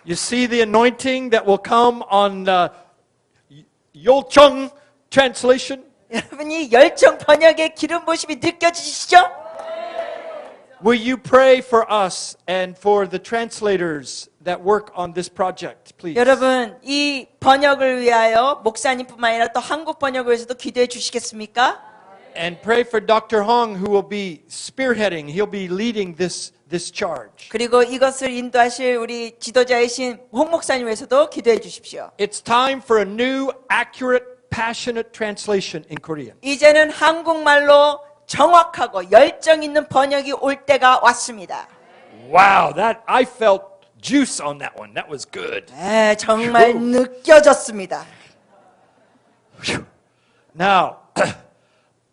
You see the anointing that will come on Yolchung translation? 여러분이 열정 번역의 기름 부심이 느껴지시죠? Will you pray for us and for the translators that work on this project, please? 여러분 이 번역을 위하여 목사님뿐만 아니라 또 한국 번역을 위해서도 기도해 주시겠습니까? And pray for Dr. Hong, who will be spearheading. He'll be leading this charge. 그리고 이것을 인도하실 우리 지도자이신 홍 목사님 위해서도 기도해 주십시오. It's time for a new, accurate, passionate translation in Korean. 이제는 한국말로 정확하고 열정 있는 번역이 올 때가 왔습니다. Wow, I felt juice on that one. That was good. 네, 정말 느껴졌습니다. Now,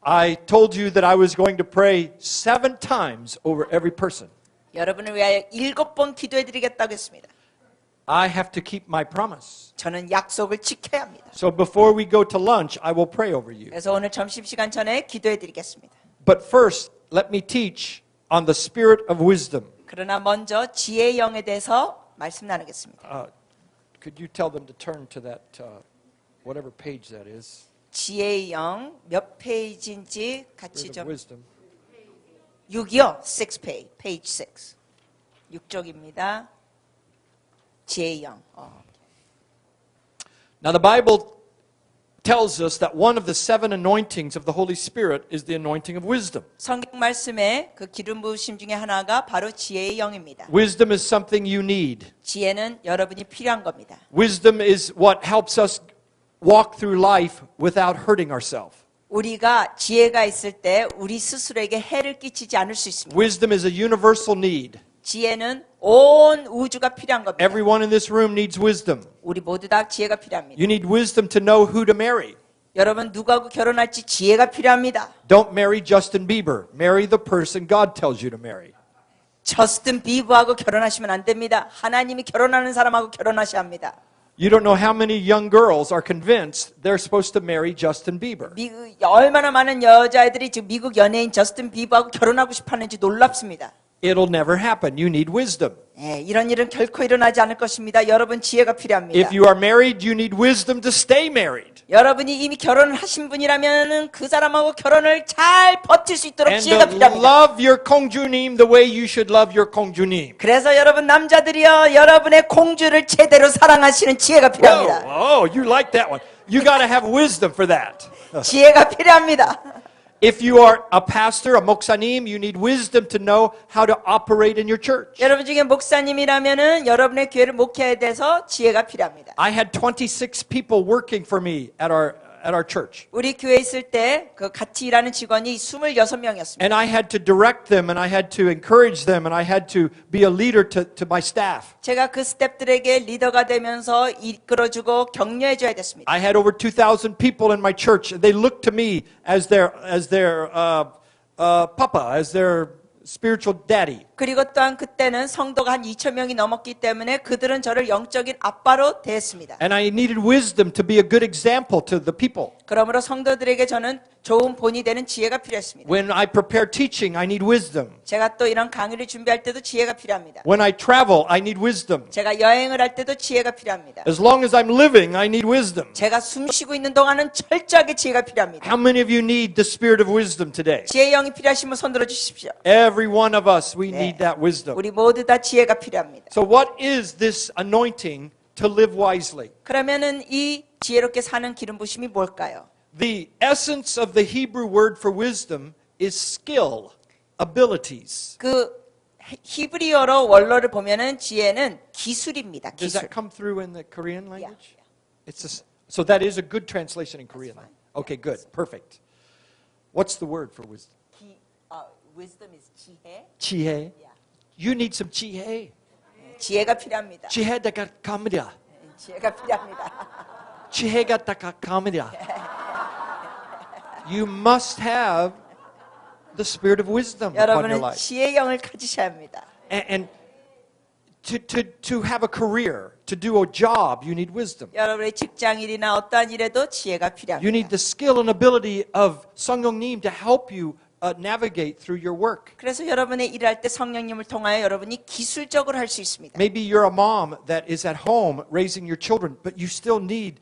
I told you that I was going to pray 7 times over every person. 여러분을 위하여 7번 기도해 드리겠다고 했습니다. I have to keep my promise. 저는 약속을 지켜야 합니다. So before we go to lunch, I will pray over you. 그래서 오늘 점심시간 전에 기도해 드리겠습니다. But first, let me teach on the spirit of wisdom. 그러나 먼저 지혜의 영에 대해서 말씀 나누겠습니다. Could you tell them to turn to that, whatever page that is? 지혜의 영 몇 페이지인지 같이 Spirit of 좀 wisdom. 6이요. 6 페이지. 페이지 6. 6쪽입니다. 지혜의 영. Now the Bible tells us that one of the 7 anointings of the Holy Spirit is the anointing of wisdom. 성경 말씀에 그 기름 부으심 중에 하나가 바로 지혜의 영입니다. Wisdom is something you need. 지혜는 여러분이 필요한 겁니다. Wisdom is what helps us walk through life without hurting ourselves. 우리가 지혜가 있을 때 우리 스스로에게 해를 끼치지 않을 수 있습니다. Wisdom is a universal need. 지혜는 온 우주가 필요한 겁니다. Everyone in this room needs wisdom. 우리 모두 다 지혜가 필요합니다. You need wisdom to know who to marry. 여러분 누구하고 결혼할지 지혜가 필요합니다. Don't marry Justin Bieber. Marry the person God tells you to marry. 저스틴 비버하고 결혼하시면 안 됩니다. 하나님이 결혼하는 사람하고 결혼하셔야 합니다. You don't know how many young girls are convinced they're supposed to marry Justin Bieber. 얼마나 많은 여자애들이 지금 미국 연예인 저스틴 비버하고 결혼하고 싶어하는지 놀랍습니다. It'll never happen. You need wisdom. 네, 이런 일은 결코 일어나지 않을 것입니다. 여러분 지혜가 필요합니다. If you are married, you need wisdom to stay married. 여러분이 이미 결혼을 하신 분이라면 그 사람하고 결혼을 잘 버틸 수 있도록 And 지혜가 to 필요합니다. love your 공주님 the way you should love your 공주님. 그래서 여러분 남자들이여 여러분의 공주를 제대로 사랑하시는 지혜가 필요합니다. Oh, you like that one. You got to have wisdom for that. 지혜가 필요합니다. If you are a pastor, a 목사님, you need wisdom to know how to operate in your church. 여러분 중에 목사님이라면은 여러분의 교회를 목회에 대해서 지혜가 필요합니다. I had 26 people working for me at our church. 우리 교회에 있을 때 그 같이 일하는 직원이 26명이었습니다. And I had to direct them and I had to encourage them and I had to be a leader to my staff. 제가 그 스태프들에게 리더가 되면서 이끌어주고 격려해줘야 됐습니다. I had over 2,000 people in my church. They looked to me as their papa, as their spiritual daddy. 그리고 또한 그때는 성도가 한 2,000명이 넘었기 때문에 그들은 저를 영적인 아빠로 대했습니다. And I needed wisdom to be a good example to the people. 그러므로 성도들에게 저는 좋은 본이 되는 지혜가 필요했습니다. When I prepare teaching, I need wisdom. 제가 또 이런 강의를 준비할 때도 지혜가 필요합니다. When I travel, I need wisdom. 제가 여행을 할 때도 지혜가 필요합니다. As long as I'm living, I need wisdom. 제가 숨 쉬고 있는 동안은 철저하게 지혜가 필요합니다. How many of you need the spirit of wisdom today? 지혜의 영이 필요하신 분 손들어 주십시오. Every one of us, we need that wisdom. 우리 모두 다 지혜가 필요합니다. So what is this anointing to live wisely? 그러면은 이 지혜롭게 사는 기름 부심이 뭘까요? The essence of the Hebrew word for wisdom is skill, abilities. 그 히브리어로 원어를 보면은 지혜는 기술입니다. Does 기술. that come through in the Korean Yeah. language? So that is a good translation in Korean. Okay, good, perfect. What's the word for wisdom? Wisdom is 지혜. 지혜. You need some 지혜. 지혜가 필요합니다. 지혜가 갑니다. 지혜가 필요합니다. 지혜가 갑니다. You must have the spirit of wisdom upon your 여러분은 life. 지혜의 영을 가지셔야 합니다. And to have a career, to do a job, you need wisdom. 여러분의 직장일이나 어떠한 일에도 지혜가 You 필요합니다. need the skill and ability of 성령님 to help you navigate through your work. 그래서 여러분의 일할 때 성령님을 통하여 여러분이 기술적으로 할 수 있습니다. Maybe you're a mom that is at home raising your children, but you still need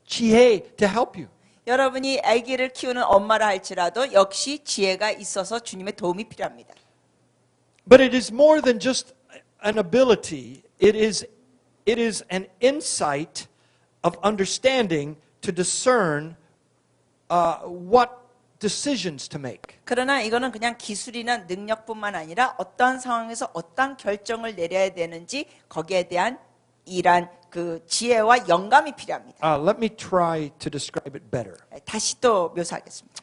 지혜 to help you. 여러분이 아기를 키우는 엄마라 할지라도 역시 지혜가 있어서 주님의 도움이 필요합니다. But it is more than just an ability. It is an insight of understanding to discern what decisions to make. 그러나 이거는 그냥 기술이나 능력뿐만 아니라 어떠한 상황에서 어떠한 결정을 내려야 되는지 거기에 대한 이란 그 지혜와 영감이 필요합니다. Let me try to describe it better. 다시 또 묘사하겠습니다.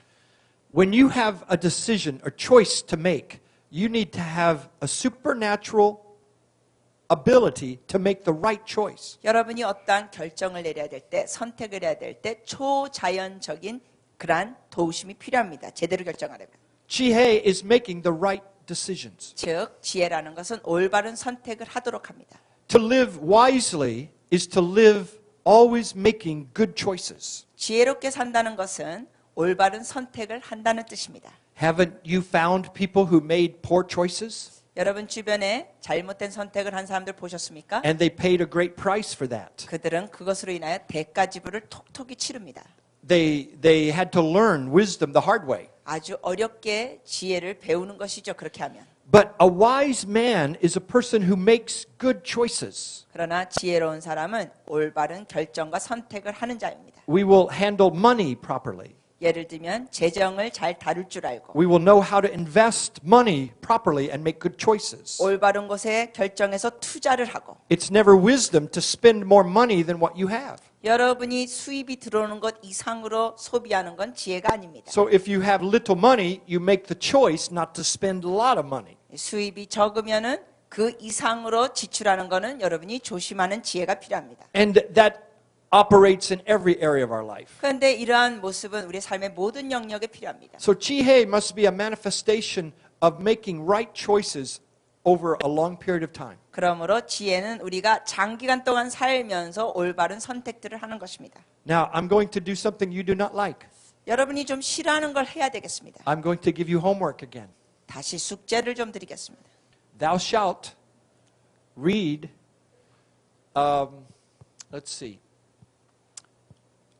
When you have a decision, a choice to make, you need to have a supernatural ability to make the right choice. 여러분이 어떠한 결정을 내려야 될 때, 선택을 해야 될 때 초자연적인 그러한 도우심이 필요합니다. 제대로 결정하려면. 지혜 is making the right decisions. 즉 지혜라는 것은 올바른 선택을 하도록 합니다. To live wisely is to live always making good choices. 지혜롭게 산다는 것은 올바른 선택을 한다는 뜻입니다. Haven't you found people who made poor choices? 여러분 주변에 잘못된 선택을 한 사람들 보셨습니까? And they paid a great price for that. 그들은 그것으로 인하여 대가 지불을 톡톡히 치릅니다. They had to learn wisdom the hard way. 아주 어렵게 지혜를 배우는 것이죠. 그렇게 하면. But a wise man is a person who makes good choices. 그러나 지혜로운 사람은 올바른 결정과 선택을 하는 자입니다. We will handle money properly. 예를 들면 재정을 잘 다룰 줄 알고 We will know how to invest money properly and make good choices. 올바른 곳에 결정해서 투자를 하고 It's never wisdom to spend more money than what you have. 여러분이 수입이 들어오는 것 이상으로 소비하는 건 지혜가 아닙니다. So if you have little money, you make the choice not to spend a lot of money. 수입이 적으면은 그 이상으로 지출하는 거는 여러분이 조심하는 지혜가 필요합니다. And that operates in every area of our life. 그런데 이러한 모습은 우리 삶의 모든 영역에 필요합니다. So 지혜 must be a manifestation of making right choices over a long period of time. 그러므로 지혜는 우리가 장기간 동안 살면서 올바른 선택들을 하는 것입니다. Now, I'm going to do something you do not like. 여러분이 좀 싫어하는 걸 해야 되겠습니다. I'm going to give you homework again. 다시 숙제를 좀 드리겠습니다. Thou shalt read, let's see,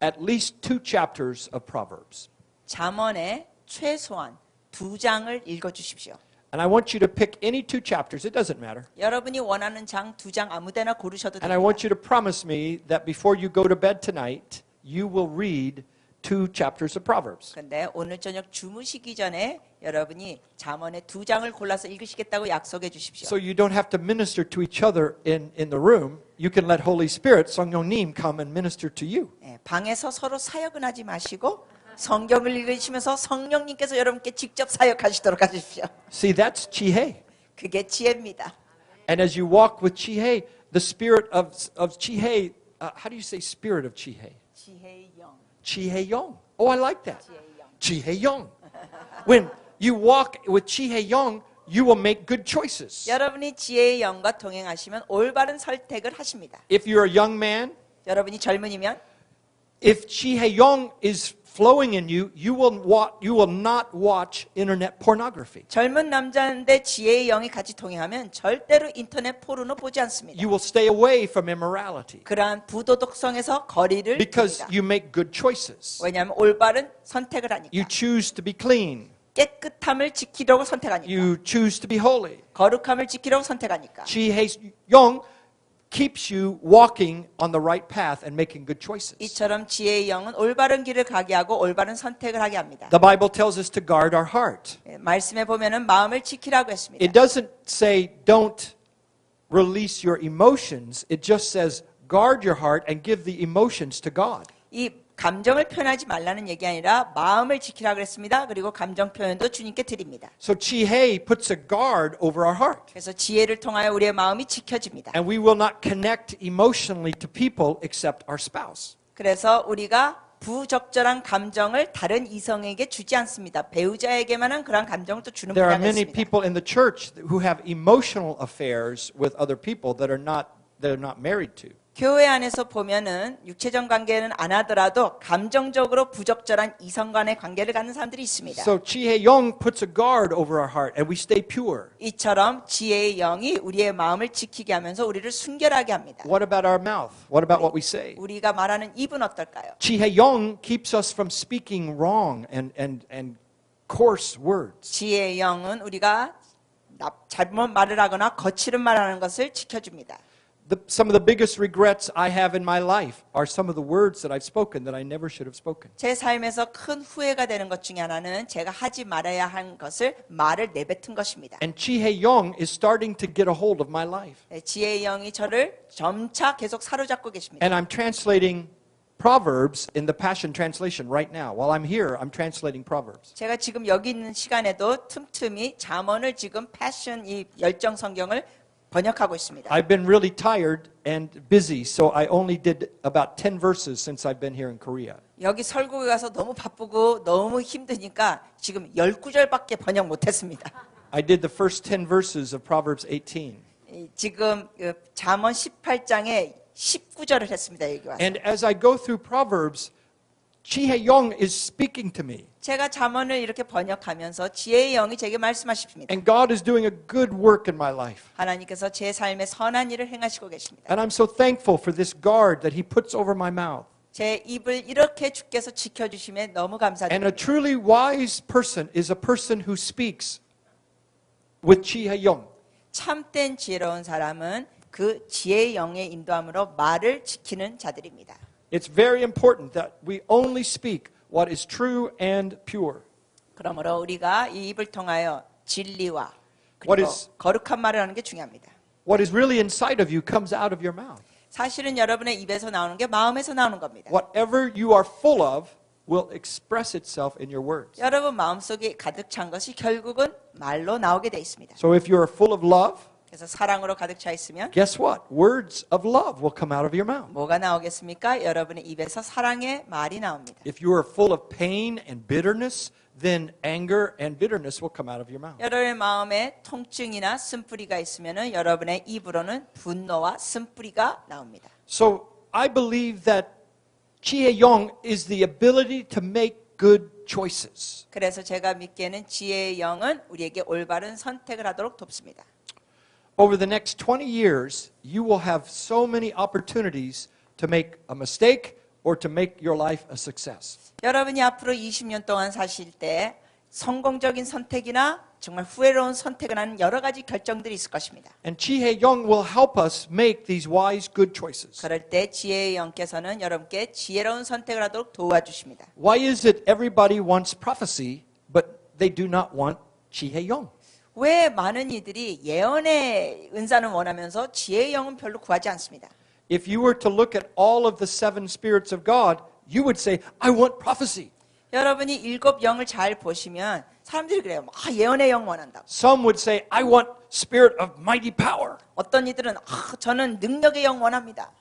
at least 2 chapters of Proverbs. 잠언의 최소한 2장을 읽어주십시오. And I want you to pick any 2 chapters. It doesn't matter. 여러분이 원하는 장 2장 아무데나 고르셔도 And I want 됩니다. you to promise me that before you go to bed tonight, you will read 2 chapters of Proverbs. 그런데 오늘 저녁 주무시기 전에 여러분이 잠언의 2장을 골라서 읽으시겠다고 약속해 주십시오. So you don't have to minister to each other in the room. You can let Holy Spirit, 성령님, come and minister to you. 방에서 서로 사역은 하지 마시고 성경을 읽으시면서 성령님께서 여러분께 직접 사역하시도록 하십시오. See, that's 지혜. 그게 지혜입니다. And as you walk with 지혜, the spirit of 지혜, how do you say spirit of 지혜? 지혜의 영. 지혜영. Oh, I like that. 지혜의 지혜영. 영. When you walk with 지혜영, you will make good choices. 여러분이 지혜의 영과 동행하시면 올바른 선택을 하십니다. If you're a young man, 여러분이 젊은이면 if 지혜영 is flowing in you, you will not watch internet pornography. 젊은 남자인데 지혜의 영이 같이 동행하면 절대로 인터넷 포르노 보지 않습니다. You will stay away from immorality 그러한 부도덕성에서 거리를 because 둡니다. you make good choices. 왜냐하면 올바른 선택을 하니까. You choose to be clean. 깨끗함을 지키려고 선택하니까. You choose to be holy. 거룩함을 지키려고 선택하니까. 지혜영 keeps you walking on the right path and making good choices. 이처럼 지혜의 영은 올바른 길을 가게 하고 올바른 선택을 하게 합니다. The Bible tells us to guard our heart. 말씀에 보면은 마음을 지키라고 했습니다. It doesn't say don't release your emotions. It just says guard your heart and give the emotions to God. 이 감정을 표현하지 말라는 얘기 아니라 마음을 지키라고 그랬습니다. 그리고 감정 표현도 주님께 드립니다. So 지혜 puts a guard over our heart. 그래서 지혜를 통하여 우리의 마음이 지켜집니다. And we will not connect emotionally to people except our spouse. 그래서 우리가 부적절한 감정을 다른 이성에게 주지 않습니다. 배우자에게만은 그런 감정을 또 주는 There 분이 are many 있습니다. people in the church who have emotional affairs with other people that are not married to. 교회 안에서 보면은 육체적 관계는 안 하더라도 감정적으로 부적절한 이성 간의 관계를 갖는 사람들이 있습니다. So Chi Hae-young puts a guard over our heart and we stay pure. 이처럼 지혜의 영이 우리의 마음을 지키게 하면서 우리를 순결하게 합니다. What about our mouth? What about what we say? 우리가 말하는 입은 어떨까요? Chi Hae-young keeps us from speaking wrong and coarse words. 지혜의 영은 우리가 잘못 말을 하거나 거칠은 말하는 것을 지켜줍니다. Some of the biggest regrets I have in my life are some of the words that I've spoken that I never should have spoken. 제 삶에서 큰 후회가 되는 것 중에 하나는 제가 하지 말아야 한 것을 말을 내뱉은 것입니다. And Chi Hae-young is starting to get a hold of my life. 지혜의 영이 저를 점차 계속 사로잡고 계십니다. And I'm translating Proverbs in the Passion Translation right now. While I'm here, I'm translating Proverbs. 제가 지금 여기 있는 시간에도 틈틈이 잠언을 지금 패션 이 열정 성경을 번역하고 있습니다. I've been really tired and busy, so I only did about 10 verses since I've been here in Korea. 여기 설국에 가서 너무 바쁘고 너무 힘드니까 지금 10구절밖에 번역 못했습니다. I did the first 10 verses of Proverbs 18. 지금 잠언 18장에 19절을 했습니다. 여기 와서. And as I go through Proverbs, Chi Hae-young is speaking to me. 제가 잠언을 이렇게 번역하면서 지혜의 영이 제게 말씀하십니다. And God is doing a good work in my life. 하나님께서 제 삶에 선한 일을 행하시고 계십니다. And I'm so thankful for this guard that He puts over my mouth. 제 입을 이렇게 주께서 지켜주심에 너무 And a 감사드립니다. truly wise person is a person who speaks with Chi Hae-young. 참된 지혜로운 사람은 그 지혜의 영의 인도함으로 말을 지키는 자들입니다. It's very important that we only speak what is true and pure. 그러므로 우리가 이 입을 통하여 진리와 What 그리고 is- 거룩한 말을 하는 게 중요합니다. What is really inside of you comes out of your mouth. 사실은 여러분의 입에서 나오는 게 마음에서 나오는 겁니다. Whatever you are full of will express itself in your words. 여러분 마음속에 가득 찬 것이 결국은 말로 나오게 돼 있습니다. So if you are full of love, 그래서 사랑으로 가득 차 있으면 guess what? Words of love will come out of your mouth. 뭐가 나오겠습니까? 여러분의 입에서 사랑의 말이 나옵니다. If you are full of pain and bitterness, then anger and bitterness will come out of your mouth. 여러분의 마음에 통증이나 쓴뿌리가 있으면 여러분의 입으로는 분노와 쓴뿌리가 나옵니다. So I believe that Chi Hae-young is the ability to make good choices. 그래서 제가 믿기에는 지혜의 영은 우리에게 올바른 선택을 하도록 돕습니다. Over the next 20 years, you will have so many opportunities to make a mistake or to make your life a success. 여러분이 앞으로 20년 동안 사실 때 성공적인 선택이나 정말 후회로운 선택을 하는 여러 가지 결정들이 있을 것입니다. And Chi Hae-young will help us make these wise, good choices. 그럴 때 지혜의 영께서는 여러분께 지혜로운 선택을 하도록 도와주십니다. Why is it everybody wants prophecy, but they do not want Chi Hae-young? 왜 많은 이들이 예언의 은사는 원하면서 지혜의 영은 별로 구하지 않습니다. If you were to look at all of the seven spirits of God, you would say, I want prophecy. 여러분이 일곱 영을 잘 보시면 사람들이 그래요. 예언의 영 원한다고. Some would say, I want spirit of mighty power. 어떤 이들은 저는 능력의 영 원합니다.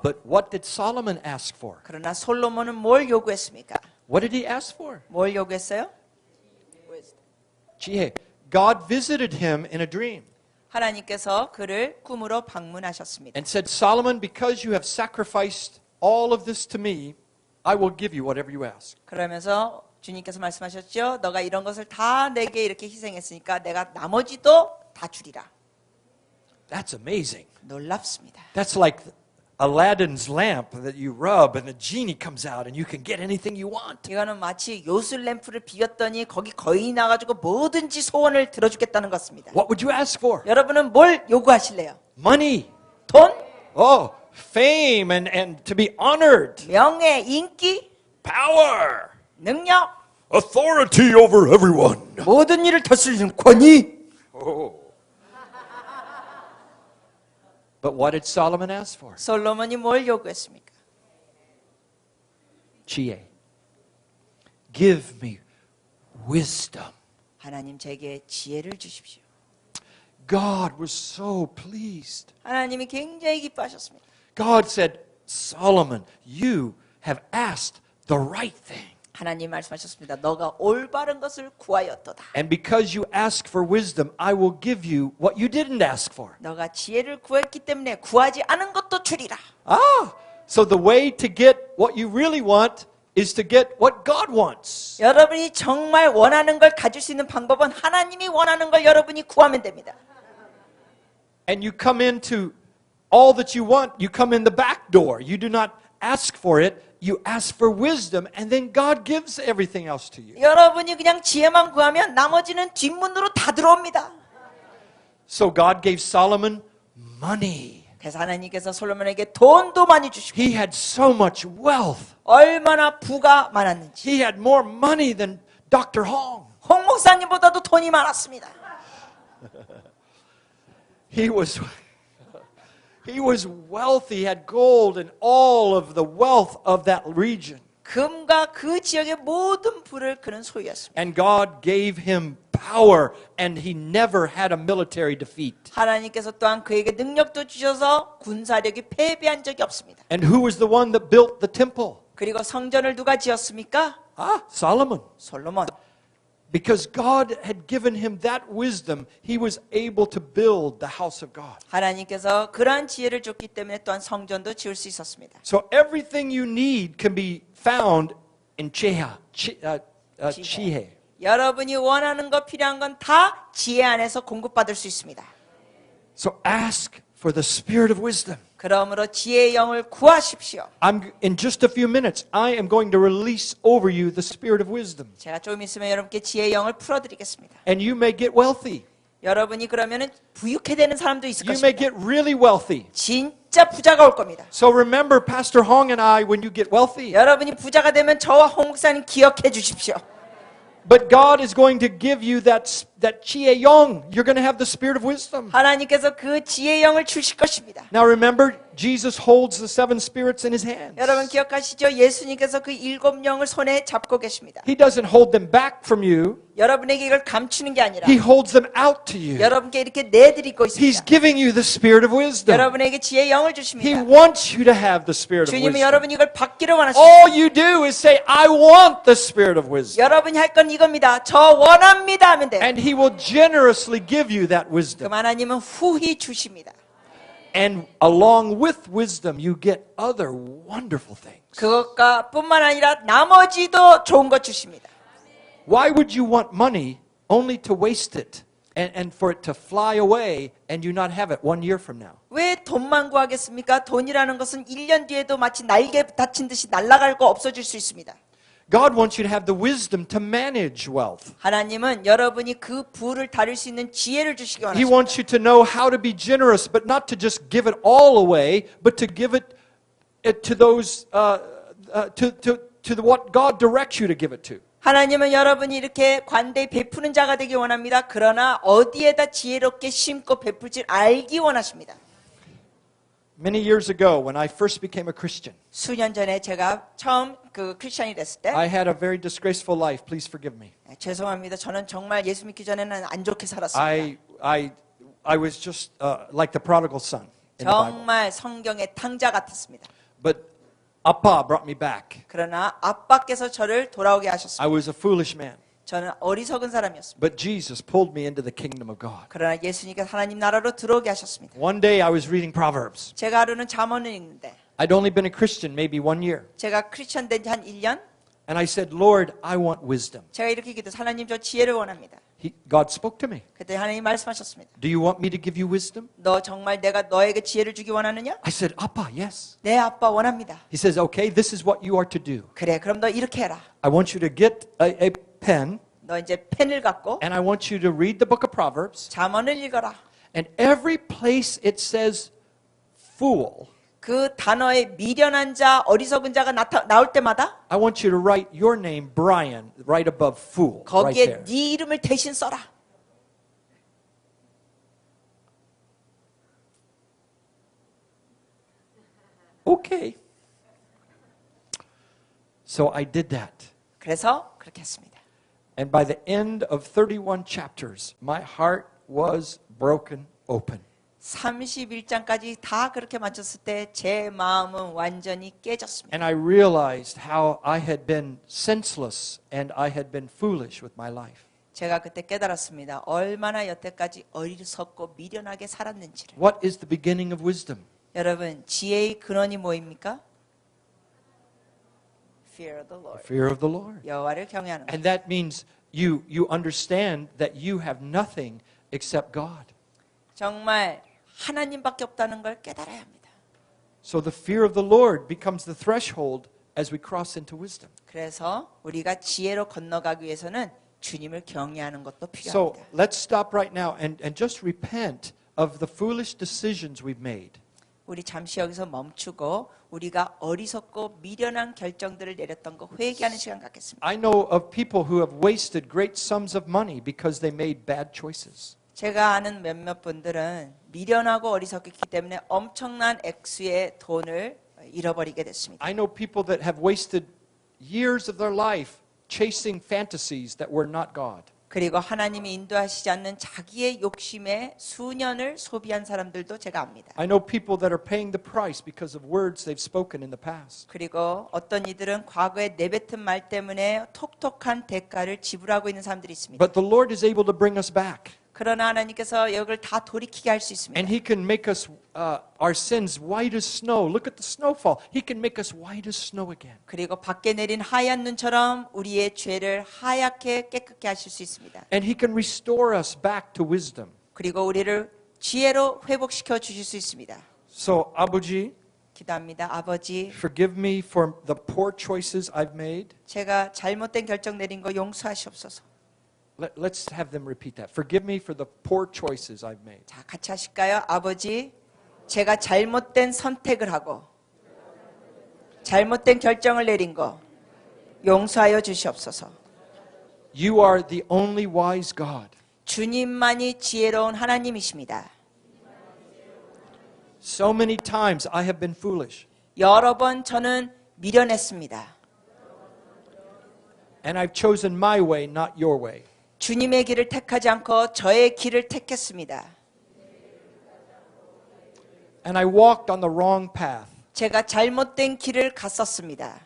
But what did Solomon ask for? 그러나 솔로몬은 뭘 요구했습니까? What did he ask for? 뭘 요구했어요? Chi, God visited him in a dream 하나님께서 그를 꿈으로 방문하셨습니다. and said, Solomon, because you have sacrificed all of this to me, I will give you whatever you ask. 그러면서 주님께서 말씀하셨죠. 너가 이런 것을 다 내게 이렇게 희생했으니까 내가 나머지도 다 주리라. That's amazing. 놀랍습니다. That's like Aladdin's lamp that you rub and the genie comes out and you can get anything you want. 이거는 마치 요술 램프를 비웠더니 거기 거인이 나가지고 뭐든지 소원을 들어주겠다는 것입니다. What would you ask for? 여러분은 뭘 요구하실래요? Money. 돈? Oh, fame and to be honored. 명예? 인기? Power. 능력? Authority over everyone. 모든 일을 다스리는 권위? But what did Solomon ask for? 솔로몬이 뭘 요구했습니까? Chie. Give me wisdom. 하나님 제게 지혜를 주십시오. God was so pleased. 하나님이 굉장히 기뻐하셨습니다. God said, Solomon, you have asked the right thing. 하나님 말씀하셨습니다. 너가 올바른 것을 구하였도다. And because you ask for wisdom, I will give you what you didn't ask for. 너가 지혜를 구했기 때문에 구하지 않은 것도 주리라. Ah, so the way to get what you really want is to get what God wants. 여러분이 정말 원하는 걸 가질 수 있는 방법은 하나님이 원하는 걸 여러분이 구하면 됩니다. And you come into all that you want, you come in the back door. You do not ask for it, you ask for wisdom, and then God gives everything else to you. 여러분이 그냥 지혜만 구하면 나머지는 뒷문으로 다 들어옵니다. So God gave Solomon money. 그래서 하나님께서 솔로몬에게 돈도 많이 주시고 He had so much wealth. 얼마나 부가 많았는지. He had more money than Dr. Hong. 홍 목사님보다도 돈이 많았습니다. He was wealthy, he had gold and all of the wealth of that region. 금과 그 지역의 모든 부를 그는 소유했습니다. And God gave him power and he never had a military defeat. 하나님께서 또한 그에게 능력도 주셔서 군사력이 패배한 적이 없습니다. And who was the one that built the temple? 그리고 성전을 누가 지었습니까? Solomon. 솔로몬. Because God had given him that wisdom, he was able to build the house of God. 하나님께서 그러한 지혜를 줬기 때문에 또한 성전도 지을 수 있었습니다. So everything you need can be found in Chihe. 여러분이 원하는 것 필요한 건 다 지혜 안에서 공급받을 수 있습니다. So ask for the spirit of wisdom. 그러므로 지혜의 영을 구하십시오. In just a few minutes, I am going to release over you the spirit of wisdom. 제가 조금 있으면 여러분께 지혜의 영을 풀어드리겠습니다. And you may get wealthy. 여러분이 그러면은 부유케 되는 사람도 있을 You may 것입니다. get really wealthy. 진짜 부자가 올 겁니다. So remember Pastor Hong and I when you get wealthy. 여러분이 부자가 되면 저와 홍 목사님 기억해 주십시오. But God is going to give you that Chihe Yong. You're going to have the spirit of wisdom. 하나님께서 그 지혜의 영을 주실 것입니다. Now remember, Jesus holds the seven spirits in his hands. 여러분 기억하시죠? 예수님께서 그 일곱 영을 손에 잡고 계십니다. He doesn't hold them back from you. 여러분에게 이걸 감추는 게 아니라 He holds them out to you. 여러분께 이렇게 내드리고 He's 있습니다. giving you the spirit of wisdom. 여러분에게 지혜의 영을 He 주십니다. wants you to have the spirit of 주님은 wisdom. 여러분이 이걸 받기를 원하십니다. All you do is say, I want the spirit of wisdom. 여러분이 할 건 이겁니다. 저 원합니다 하면 돼요. And he will generously give you that wisdom. 그럼 하나님은 후히 주십니다. And along with wisdom, you get other wonderful things. 그것과 뿐만 아니라 나머지도 좋은 것 주십니다. Why would you want money only to waste it and for it to fly away and you not have it 1 year from now? 왜 돈만 구하겠습니까? 돈이라는 것은 1년 뒤에도 마치 날개 다친 듯이 날아갈고 없어질 수 있습니다. God wants you to have the wisdom to manage wealth. 하나님은 여러분이 그 부를 다룰 수 있는 지혜를 주시기 He 원하십니다. wants you to know how to be generous, but not to just give it all away, but to give it to those to what God directs you to give it to. 하나님은 여러분이 이렇게 관대히 베푸는 자가 되기 원합니다. 그러나 어디에다 지혜롭게 심고 베풀 줄 알기 원하십니다. Many years ago, when I first became a Christian, 수년 전에 제가 처음 그 크리스천이 됐을 때 I had a very disgraceful life. Please forgive me. 죄송합니다. 저는 정말 예수 믿기 전에는 안 좋게 살았습니다. I was just like the prodigal son in the Bible. 정말 성경의 탕자 같았습니다. But Appa brought me back. 그러나 아빠께서 저를 돌아오게 하셨습니다. I was a foolish man. 저는 어리석은 사람이었습니다. But Jesus pulled me into the kingdom of God. 그러나 예수님께서 하나님 나라로 들어오게 하셨습니다. One day I was reading Proverbs. 제가 하루는 잠언을 읽는데 I'd only been a Christian maybe 1 year. 제가 크리스천 된 지 한 1년 And I said, Lord, I want wisdom. 제가 이렇게 기도해서 하나님 저 지혜를 원합니다. God spoke to me. 그때 하나님 말씀하셨습니다. Do you want me to give you wisdom? 너 정말 내가 너에게 지혜를 주기 원하느냐? I said, Appa, yes. 네 아빠 원합니다. He says, okay, this is what you are to do. 그래 그럼 너 이렇게 해라. I want you to get a pen, 너 이제 펜을 갖고 and I want you to read the book of Proverbs. 잠언을 읽어라. And every place it says fool, 그 단어에 미련한 자, 어리석은 자가 나올 때마다 I want you to write your name, Brian, right above fool. Right 거기에 there. 네 이름을 대신 써라. Okay. So I did that. 그래서 그렇게 했습니다. And by the end of 31 chapters, my heart was broken open. 31장까지 다 그렇게 맞췄을 때 제 마음은 완전히 깨졌습니다. And I realized how I had been senseless and I had been foolish with my life. 제가 그때 깨달았습니다. 얼마나 여태까지 어리석고 미련하게 살았는지를. What is the beginning of wisdom? 여러분, 지혜의 근원이 뭐입니까? Fear of the The Lord. fear of the Lord. 여호와를 경외하는 것. And that means you understand that you have nothing except God. 정말 하나님밖에 없다는 걸 깨달아야 합니다. So the fear of the Lord becomes the threshold as we cross into wisdom. 그래서 우리가 지혜로 건너가기 위해서는 주님을 경외하는 것도 So 필요합니다. let's stop right now and just repent of the foolish decisions we've made. 우리 잠시 여기서 멈추고 우리가 어리석고 미련한 결정들을 내렸던 거 회개하는 시간 갖겠습니다. I know of people who have wasted great sums of money because they made bad choices. 제가 아는 몇몇 분들은 미련하고 어리석기 때문에 엄청난 액수의 돈을 잃어버리게 됐습니다. I know people that have wasted years of their life chasing fantasies that were not God. 그리고 하나님이 인도하시지 않는 자기의 욕심에 수년을 소비한 사람들도 제가 압니다. I know people that are paying the price because of words they've spoken in the past. 그리고 어떤 이들은 과거에 내뱉은 말 때문에 톡톡한 대가를 지불하고 있는 사람들이 있습니다. But the Lord is able to bring us back. 그러나 하나님께서 이걸 다 돌이키게 할 수 있습니다. And He can make us, our sins white as snow. Look at the snowfall. He can make us white as snow again. 그리고 밖에 내린 하얀 눈처럼 우리의 죄를 하얗게 깨끗게 하실 수 있습니다. And He can restore us back to wisdom. 그리고 우리를 지혜로 회복시켜 주실 수 있습니다. So, 아버지, 기도합니다. 아버지, forgive me for the poor choices I've made. 제가 잘못된 결정 내린 거 용서하시옵소서. Let's have them repeat that. Forgive me for the poor choices I've made. 자, 같이 하실까요? 아버지, 제가 잘못된 선택을 하고 잘못된 결정을 내린 거 용서하여 주시옵소서. You are the only wise God. 주님만이 지혜로운 하나님이십니다. So many times I have been foolish. 여러 번 저는 미련했습니다. And I've chosen my way, not your way. 주님의 길을 택하지 않고 저의 길을 택했습니다. And I walked on the wrong path. 제가 잘못된 길을 갔었습니다.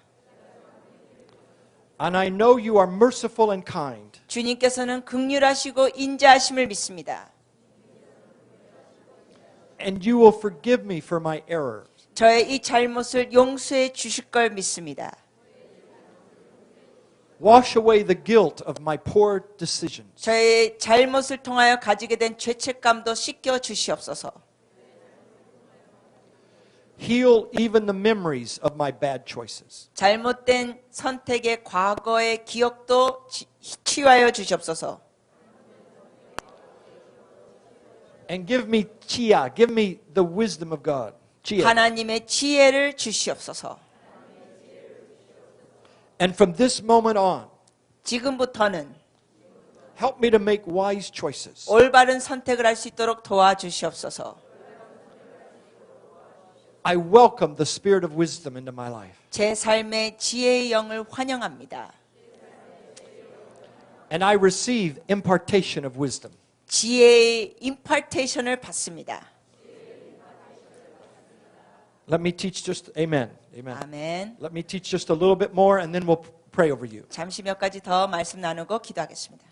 And I know you are merciful and kind. 주님께서는 긍휼하시고 인자하심을 믿습니다. And you will forgive me for my errors. 저의 이 잘못을 용서해 주실 걸 믿습니다. Wash away the guilt of my poor decisions. 저의 잘못을 통하여 가지게 된 죄책감도 씻겨 주시옵소서. Heal even the memories of my bad choices. 잘못된 선택의 과거의 기억도 치유하여 주시옵소서. And give me chia, give me the wisdom of God. Chia. 하나님의 지혜를 주시옵소서. And from this moment on, 지금부터는 help me to make wise choices. 올바른 선택을 할 수 있도록 도와주시옵소서. I welcome the spirit of wisdom into my life. 제 삶의 지혜의 영을 환영합니다. And I receive impartation of wisdom. 지혜의 임파테이션을 받습니다. Let me teach just, amen. Amen. 아멘. Let me teach just a little bit more and then we'll pray over you. 잠시 몇 가지 더 말씀 나누고 기도하겠습니다.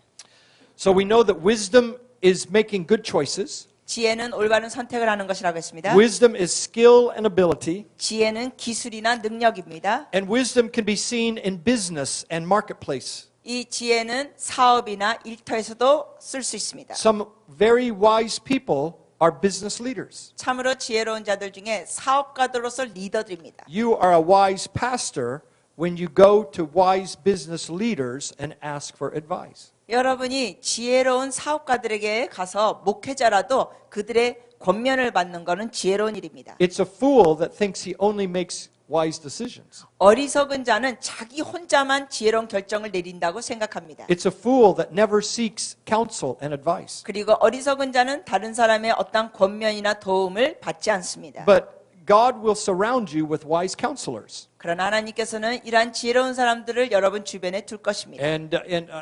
So we know that wisdom is making good choices. 지혜는 올바른 선택을 하는 것이라고 했습니다. Wisdom is skill and ability. 지혜는 기술이나 능력입니다. And wisdom can be seen in business and marketplace. 이 지혜는 사업이나 일터에서도 쓸 수 있습니다. Some very wise people are business leaders. 참으로 지혜로운 자들 중에 사업가들로서 리더들입니다. You are a wise pastor when you go to wise business leaders and ask for advice. 여러분이 지혜로운 사업가들에게 가서 목회자라도 그들의 권면을 받는 것은 지혜로운 일입니다. It's a fool that thinks he only makes wise decisions. 어리석은 자는 자기 혼자만 지혜로운 결정을 내린다고 생각합니다. It's a fool that never seeks counsel and advice. 그리고 어리석은 자는 다른 사람의 어떤 권면이나 도움을 받지 않습니다. But God will surround you with wise counselors. 그러나 하나님께서는 이러한 지혜로운 사람들을 여러분 주변에 둘 것입니다. And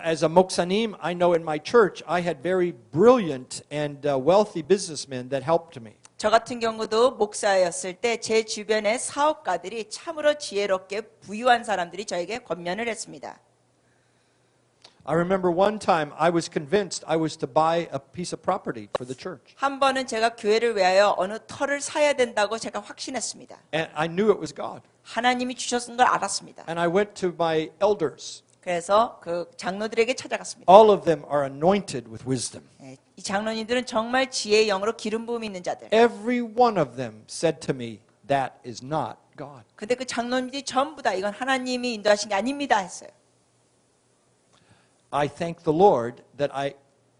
as a 목사님, I know in my church I had very brilliant and wealthy businessmen that helped me. 저 같은 경우도 목사였을 때 제 주변의 사업가들이 참으로 지혜롭게 부유한 사람들이 저에게 권면을 했습니다. I remember one time I was convinced I was to buy a piece of property for the church. 한 번은 제가 교회를 위하여 어느 터를 사야 된다고 제가 확신했습니다. And I knew it was God. 하나님이 주셨은 걸 알았습니다. And I went to my elders. 그래서 그 장로들에게 찾아갔습니다. All of them are anointed with wisdom. 이 장로님들은 정말 지혜의 영으로 기름 부음이 있는 자들. Every one of them said to me, that is not God. 근데 그 장로님들이 전부 다 이건 하나님이 인도하신 게 아닙니다 했어요. I thank the Lord that I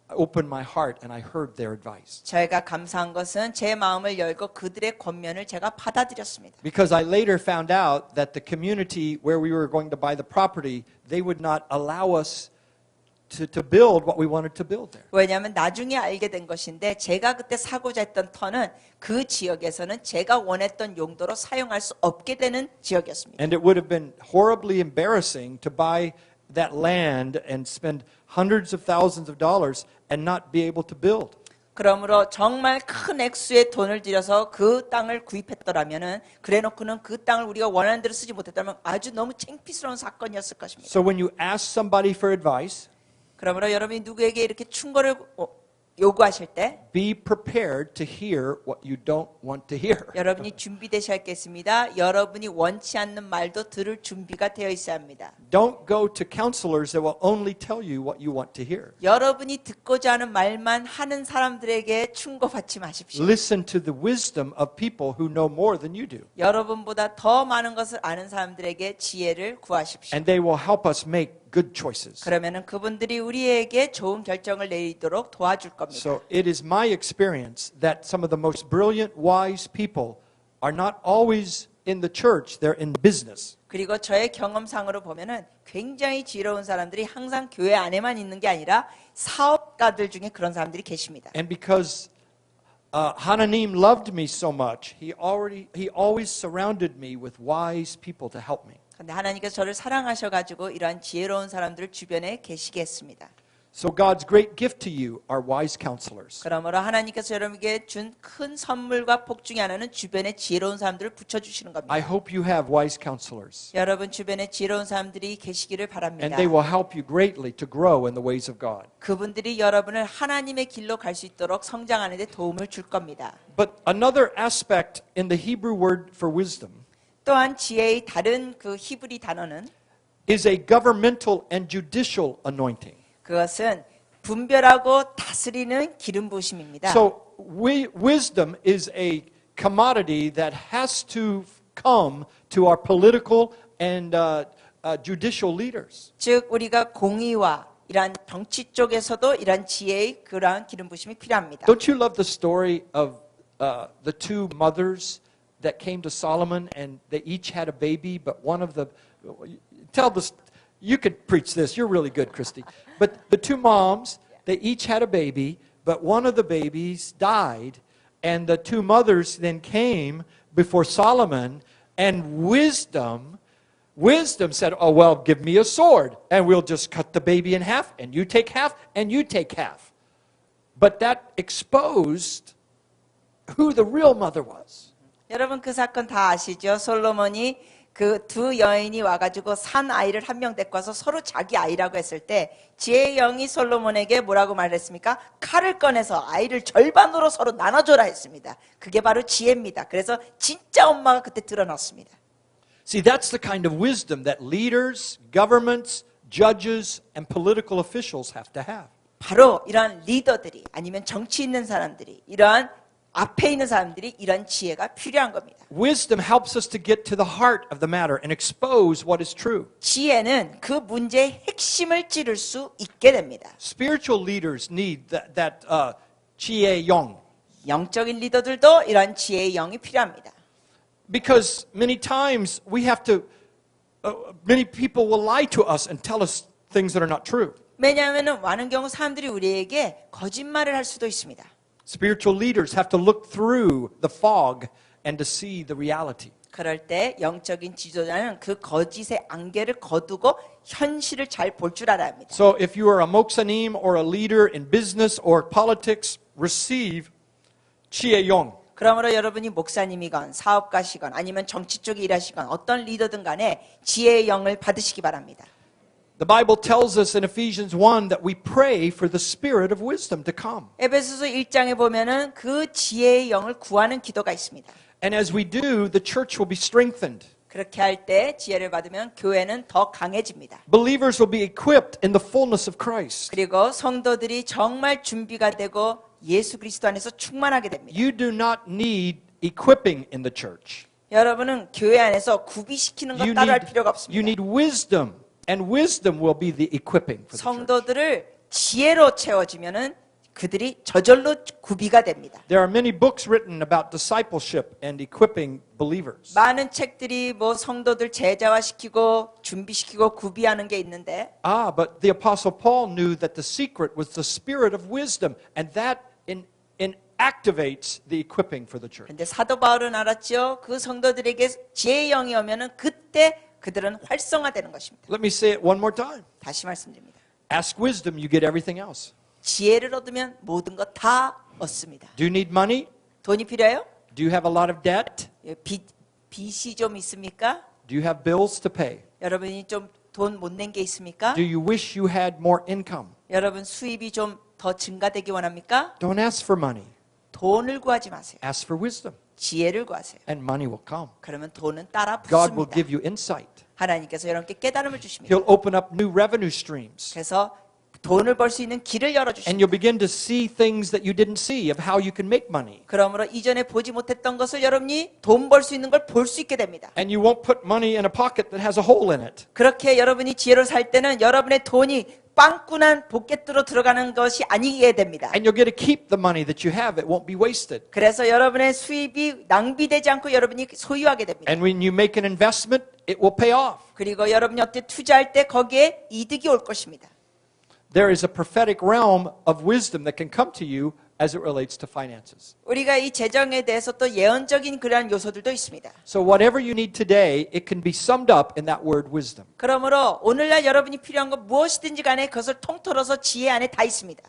opened my heart and I heard their advice. 저희가 감사한 것은 제 마음을 열고 그들의 권면을 제가 받아들였습니다. Because I later found out that the community where we were going to buy the property, they would not allow us to build what we wanted to build there. 왜냐하면 나중에 알게 된 것인데 제가 그때 사고자 했던 터는 그 지역에서는 제가 원했던 용도로 사용할 수 없게 되는 지역이었습니다. And it would have been horribly embarrassing to buy that land and spend hundreds of thousands of dollars and not be able to build. 그러므로 정말 큰 액수의 돈을 들여서 그 땅을 구입했더라면은 그래놓고는 그 땅을 우리가 원하는 대로 쓰지 못했다면 아주 너무 창피스러운 사건이었을 것입니다. So when you ask somebody for advice, 그러므로 여러분이 누구에게 이렇게 충고를 요구하실 때 be prepared to hear what you don't want to hear. 여러분이 준비되셔야겠습니다. 여러분이 원치 않는 말도 들을 준비가 되어 있어야 합니다. Don't go to counselors that will only tell you what you want to hear. 여러분이 듣고자 하는 말만 하는 사람들에게 충고받지 마십시오. Listen to the wisdom of people who know more than you do. 여러분보다 더 많은 것을 아는 사람들에게 지혜를 구하십시오. And they will help us make good choices. 그러면은 그분들이 우리에게 좋은 결정을 내리도록 도와줄 겁니다. So it is my experience that some of the most brilliant, wise people are not always in the church, they're in business. 그리고 저의 경험상으로 보면은 굉장히 지혜로운 사람들이 항상 교회 안에만 있는 게 아니라 사업가들 중에 그런 사람들이 계십니다. And because Hananim loved me so much, he always surrounded me with wise people to help me. 근데 하나님께서 저를 사랑하셔가지고 이러한 지혜로운 사람들을 주변에 계시게 했습니다. So God's great gift to you are wise counselors. 그러므로 하나님께서 여러분에게 준 큰 선물과 복 중에 하나는 주변에 지혜로운 사람들을 붙여주시는 겁니다. I hope you have wise counselors. 여러분 주변에 지혜로운 사람들이 계시기를 And 바랍니다. they will help you greatly to grow in the ways of God. 그분들이 여러분을 하나님의 길로 갈 수 있도록 성장하는 데 도움을 줄 겁니다. But another aspect in the Hebrew word for wisdom 또한 지혜의 다른 그 히브리 단어는 is a governmental and judicial anointing. 그것은 분별하고 다스리는 기름 부으심입니다. So wisdom is a commodity that has to come to our political and judicial leaders. 즉 우리가 공의와 이러한 정치 쪽에서도 이러한 지혜의 그러한 기름 부으심이 필요합니다. Don't you love the story of the two mothers that came to Solomon and they each had a baby, but one of the you could preach this. You're really good, Christy. But the two moms, they each had a baby, but one of the babies died, and the two mothers then came before Solomon, and wisdom said, "Oh well, give me a sword, and we'll just cut the baby in half, and you take half, and you take half." But that exposed who the real mother was. 여러분 그 사건 다 아시죠? 솔로몬이 그 두 여인이 와가지고 산 아이를 한 명 데리고 와서 서로 자기 아이라고 했을 때 지혜의 영이 솔로몬에게 뭐라고 말했습니까? 칼을 꺼내서 아이를 절반으로 서로 나눠줘라 했습니다. 그게 바로 지혜입니다. 그래서 진짜 엄마가 그때 드러났습니다. See, that's the kind of wisdom that leaders, governments, judges, and political officials have to have. 바로 이러한 리더들이 아니면 정치 있는 사람들이 이러한 앞에 있는 사람들이 이런 지혜가 필요한 겁니다. Wisdom helps us to get to the heart of the matter and expose what is true. 지혜는 그 문제의 핵심을 찌를 수 있게 됩니다. Spiritual leaders need that 지혜 영. 영적인 리더들도 이런 지혜의 영이 필요합니다. Because many times we have to, many people will lie to us and tell us things that are not true. 왜냐하면 많은 경우 사람들이 우리에게 거짓말을 할 수도 있습니다. Spiritual leaders have to look through the fog and to see the reality. 그럴 때 영적인 지도자는 그 거짓의 안개를 거두고 현실을 잘 볼 줄 알아야 합니다. So if you are a 목사님 or a leader in business or politics, receive 지혜영. 그러므로 여러분이 목사님이건 사업가시건 아니면 정치 쪽에 일하시건 어떤 리더든 간에 지혜의 영을 받으시기 바랍니다. The Bible tells us in Ephesians 1 that we pray for the spirit of wisdom to come. 에베소서 1장에 보면은 그 지혜의 영을 구하는 기도가 있습니다. And as we do, the church will be strengthened. 그렇게 할 때 지혜를 받으면 교회는 더 강해집니다. Believers will be equipped in the fullness of Christ. 그리고 성도들이 정말 준비가 되고 예수 그리스도 안에서 충만하게 됩니다. You do not need equipping in the church. 여러분은 교회 안에서 구비시키는 것 따로 할 필요가 You 없습니다. need wisdom, and wisdom will be the equipping for the church. 성도들을 지혜로 채워지면은 그들이 저절로 구비가 됩니다. There are many books written about discipleship and equipping believers. 많은 책들이 뭐 성도들 제자화시키고 준비시키고 구비하는 게 있는데 But the Apostle Paul knew that the secret was the spirit of wisdom, and that activates the equipping for the church. 근데 사도 바울은 알았죠. 그 성도들에게 지혜의 영이 오면은 그때 그들은 활성화되는 것입니다. Let me say it one more time. 다시 말씀드립니다. Ask wisdom, you get everything else. 지혜를 얻으면 모든 것 다 얻습니다. Do you need money? 돈이 필요해요? Do you have a lot of debt? 빚이 좀 있습니까? Do you have bills to pay? 여러분이 좀 돈 못 낸 게 있습니까? Do you wish you had more income? 여러분 수입이 좀 더 증가되기 원합니까? Don't ask for money. 돈을 구하지 마세요. Ask for wisdom, 지혜를 구하세요. and money will come. 그러면 돈은 따라 God will 붙습니다. give you insight. 하나님께서 여러분께 깨달음을 주십니다. He'll open up new revenue streams. 그래서 돈을 벌 수 있는 길을 And 열어주십니다. you'll begin to see things that you didn't see of how you can make money. 그러므로 이전에 보지 못했던 것을 여러분이 돈 벌 수 있는 걸 볼 수 있게 됩니다. And you won't put money in a pocket that has a hole in it. 그렇게 여러분이 지혜로 살 때는 여러분의 돈이 빵꾸난 포켓으로 들어가는 것이 아니게 됩니다. And you'll get to keep the money that you have. It won't be wasted. 그래서 여러분의 수입이 낭비되지 않고 여러분이 소유하게 됩니다. And when you make an investment, it will pay off. 그리고 여러분이 어떻게 투자할 때 거기에 이득이 올 것입니다. There is a prophetic realm of wisdom that can come to you as it relates to finances. 우리가 이 재정에 대해서 또 예언적인 그러한 요소들도 있습니다. So whatever you need today, it can be summed up in that word wisdom. 그러므로 오늘날 여러분이 필요한 것 무엇이든지 간에 그것을 통틀어서 지혜 안에 다 있습니다.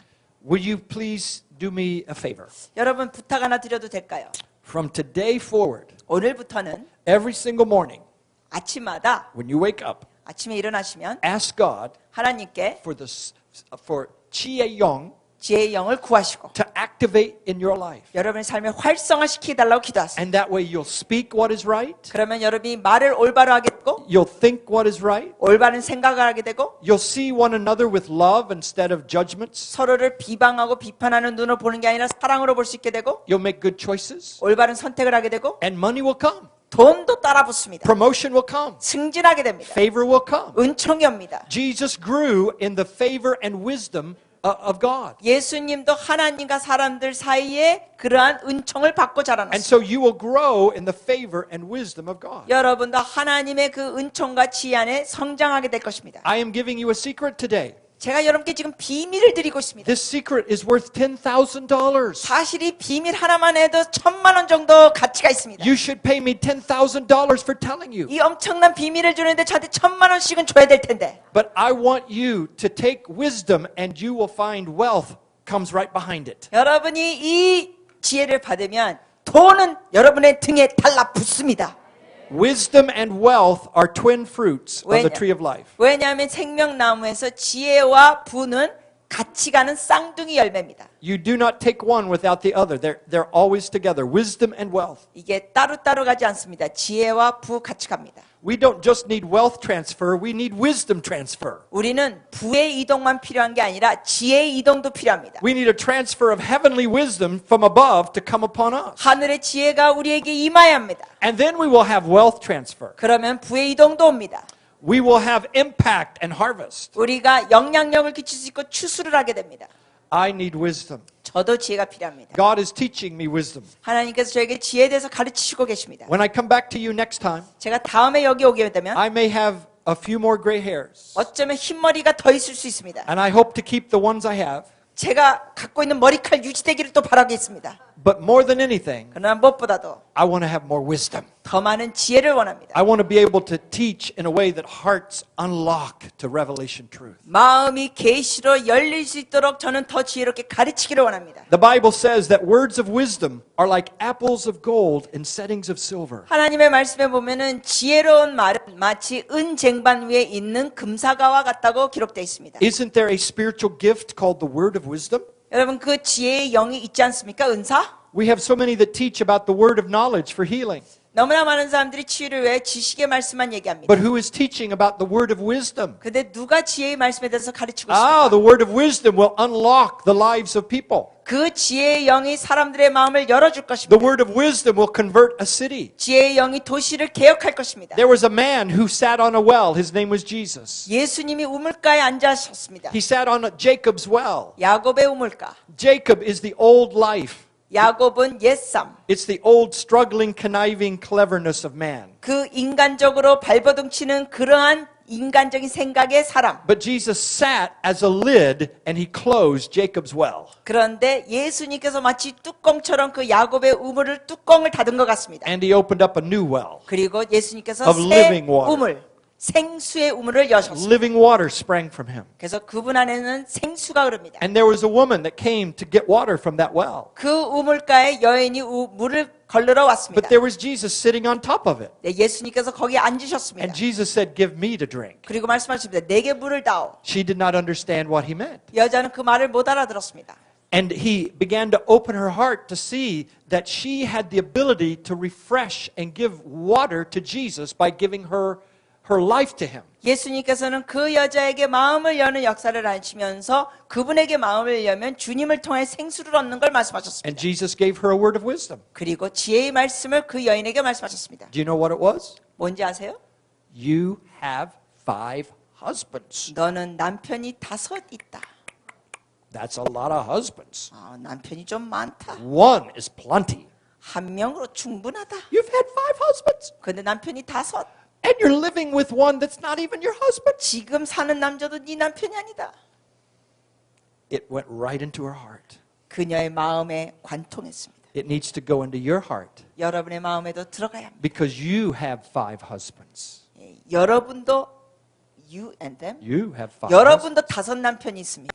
Will you please do me a favor? 여러분 부탁 하나 드려도 될까요? From today forward, 오늘부터는 every single morning, 아침마다 when you wake up, 아침에 일어나시면 ask God 하나님께 for 지혜영 지혜의 영을 구하시고 to activate in your life. 여러분의 삶을 활성화시켜달라고 기도하세요. And that way you'll speak what is right, 그러면 여러분이 말을 올바로 하겠고 you'll think what is right, 올바른 생각을 하게 되고 you'll see one another with love instead of judgments, 서로를 비방하고 비판하는 눈으로 보는 게 아니라 사랑으로 볼 수 있게 되고 you'll make good choices, 올바른 선택을 하게 되고 and money will come. 돈도 따라 붙습니다. Promotion will come. 승진하게 됩니다. Favor will come. 은총이 옵니다. Jesus grew in the favor and wisdom of God. 예수님도 하나님과 사람들 사이에 그러한 은총을 받고 And 자라났습니다. so you will grow in the favor and wisdom of God. 여러분도 하나님의 그 은총과 지혜 안에 성장하게 될 것입니다. I am giving you a secret today. 제가 여러분께 지금 비밀을 드리고 있습니다. This secret is worth $10,000. 사실 이 비밀 하나만 해도 1,000만 원 정도 가치가 있습니다. You should pay me $10,000 for telling you. 이 엄청난 비밀을 주는데 저한테 1,000만 원씩은 줘야 될 텐데. But I want you to take wisdom and you will find wealth comes right behind it. 여러분이 이 지혜를 받으면 돈은 여러분의 등에 달라붙습니다. Wisdom and wealth are twin fruits of the tree of life. 왜냐하면 생명나무에서 지혜와 부는 같이 가는 쌍둥이 열매입니다. You do not take one without the other. They're always together. Wisdom and wealth. 이게 따로따로 가지 않습니다. 지혜와 부 같이 갑니다. We don't just need wealth transfer, we need wisdom transfer. 우리는 부의 이동만 필요한 게 아니라 지혜의 이동도 필요합니다. We need a transfer of heavenly wisdom from above to come upon us. 하늘의 지혜가 우리에게 임해야 합니다. And then we will have wealth transfer. 그러면 부의 이동도 옵니다. We will have impact and harvest. 우리가 영향력을 끼칠 수 있고 추수를 하게 됩니다. I need wisdom. 저도 지혜가 필요합니다. God is teaching me wisdom. 하나님께서 저에게 지혜에 대해서 가르치시고 계십니다. When I come back to you next time, 제가 다음에 여기 오게 되면 I may have a few more gray hairs. 어쩌면 흰머리가 더 있을 수 있습니다. And I hope to keep the ones I have. 제가 갖고 있는 머리칼 유지되기를 또 바라겠습니다. But more than anything, 그러나 무엇보다도 I want to have more wisdom. 더 많은 지혜를 원합니다. I want to be able to teach in a way that hearts unlock to revelation truth. 마음이 계시로 열릴 수 있도록 저는 더 지혜롭게 가르치기를 원합니다. The Bible says that words of wisdom are like apples of gold in settings of silver. 하나님의 말씀에 보면은 지혜로운 말은 마치 은쟁반 위에 있는 금사과와 같다고 기록되어 있습니다. Isn't there a spiritual gift called the word of wisdom? 여러분 그 지혜의 영이 있지 않습니까? 은사? We have so many that teach about the word of knowledge for healing. 너무나 많은 사람들이 치유를 위해 지식의 말씀만 얘기합니다. But who is teaching about the word of wisdom? 근데 누가 지혜의 말씀에 대해서 가르치고 Ah, 있습니까? the word of wisdom will unlock the lives of people. 그 지혜의 영이 사람들의 마음을 열어줄 The 것입니다. word of wisdom will convert a city. 지혜의 영이 도시를 개혁할 것입니다. There was a man who sat on a well. His name was Jesus. 예수님이 우물가에 앉으셨습니다. He sat on Jacob's well. 야곱의 우물가. Jacob is the old life. 야곱은 옛삶. It's the old struggling, conniving cleverness of man. 그 인간적으로 발버둥치는 그러한 인간적인 생각의 사람. But Jesus sat as a lid and he closed Jacob's well. 그런데 예수님께서 마치 뚜껑처럼 그 야곱의 우물을 뚜껑을 닫은 것 같습니다. And he opened up a new well. 그리고 예수님께서 Of 새 living water. 우물, 생수의 우물을 여셨습니다. Living water sprang from him. 그래서 그분 안에는 생수가 흐릅니다. And there was a woman that came to get water from that well. 그 우물가에 여인이 물을 걸르러 왔습니다. But there was Jesus sitting on top of it. 네, 예수님께서 거기에 앉으셨습니다. And Jesus said, "Give me to drink." 그리고 말씀하십니다. 내게 물을 다오. She did not understand what he meant. 여자는 그 말을 못 알아들었습니다. And he began to open her heart to see that she had the ability to refresh and give water to Jesus by giving her life to him. 예수님께서는 그 여자에게 마음을 여는 역사를 하시면서 그분에게 마음을 열면 주님을 통해 생수를 얻는 걸 And 말씀하셨습니다. Jesus gave her a word of wisdom. 그리고 지혜의 말씀을 그 여인에게 말씀하셨습니다. Do you know what it was? 뭔지 아세요? You have 5 husbands. 너는 남편이 5 있다. That's a lot of husbands. 남편이 좀 많다. One is plenty. 한 명으로 충분하다. You've had 5 husbands. 근데 남편이 5. And you're living with one that's not even your husband. 지금 사는 남자도 네 남편이 아니다. It went right into her heart. 그녀의 마음에 관통했습니다. It needs to go into your heart 여러분의 마음에도 들어가야 합니다. because you have 5 husbands. 여러분도 you and them. You have 5 husbands. 여러분도 5 남편이 있습니다.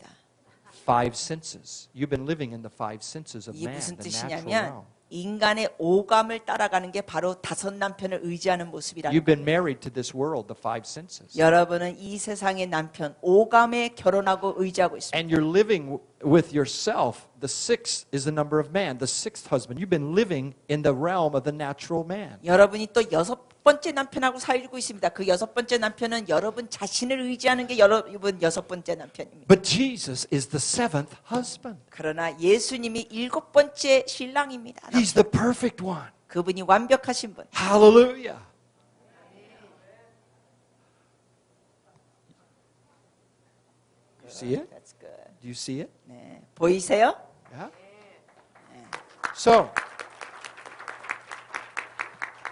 5 senses. You've been living in the 5 senses of 이게 man, 무슨 the natural 뜻이냐면 realm. 인간의 오감을 따라가는 게 바로 5 남편을 의지하는 모습이라는 You've been 거예요. married to this world, the 5 senses. 여러분은 이 세상의 남편 오감에 결혼하고 의지하고 있습니다. And you're living with yourself. The 6th is the number of man, the 6th husband. You've been living in the realm of the natural man. 여러분이 또 6번째 남편하고 살고 있습니다. 그 6번째 남편은 여러분 자신을 의지하는 게 여러분 6번째 남편입니다. But Jesus is the 7th husband. 그러나 예수님이 7번째 신랑입니다. He's the perfect one. 그분이 완벽하신 분. Hallelujah. You see it? That's good. Do you see it? 네, 보이세요? Yeah. So,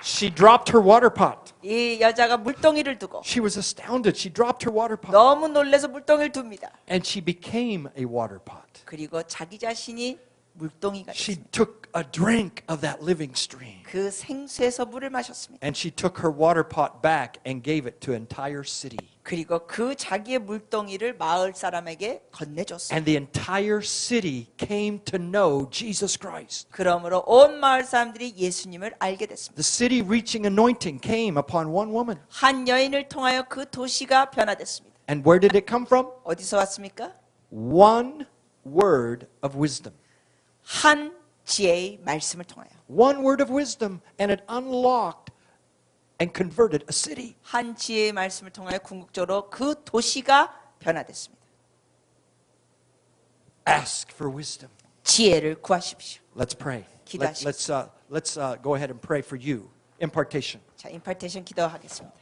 she dropped her water pot. 이 여자가 물동이를 두고 She was astounded. She dropped her water pot. 너무 놀라서 물동이를 둡니다. And she became a water pot. 그리고 자기 자신이 물동이가 She 됐습니다. took a drink of that living stream. 그 생수에서 물을 마셨습니다. And she took her water pot back and gave it to an entire city. 그리고 그 자기의 물동이를 마을 사람에게 건네줬습니다. And the entire city came to know Jesus Christ. 그러므로 온 마을 사람들이 예수님을 알게 됐습니다. The city reaching anointing came upon one woman. 한 여인을 통하여 그 도시가 변화됐습니다. And where did it come from? 어디서 왔습니까? One word of wisdom. 한 지혜의 말씀을 통하여. One word of wisdom, and it unlocked and converted a city. 한 지혜의 말씀을 통하여 궁극적으로 그 도시가 변화됐습니다. Ask for wisdom. 지혜를 구하십시오. Let's pray. 기도하시죠. Let's go ahead and pray for you. Impartation. 자, 임파테이션 기도하겠습니다.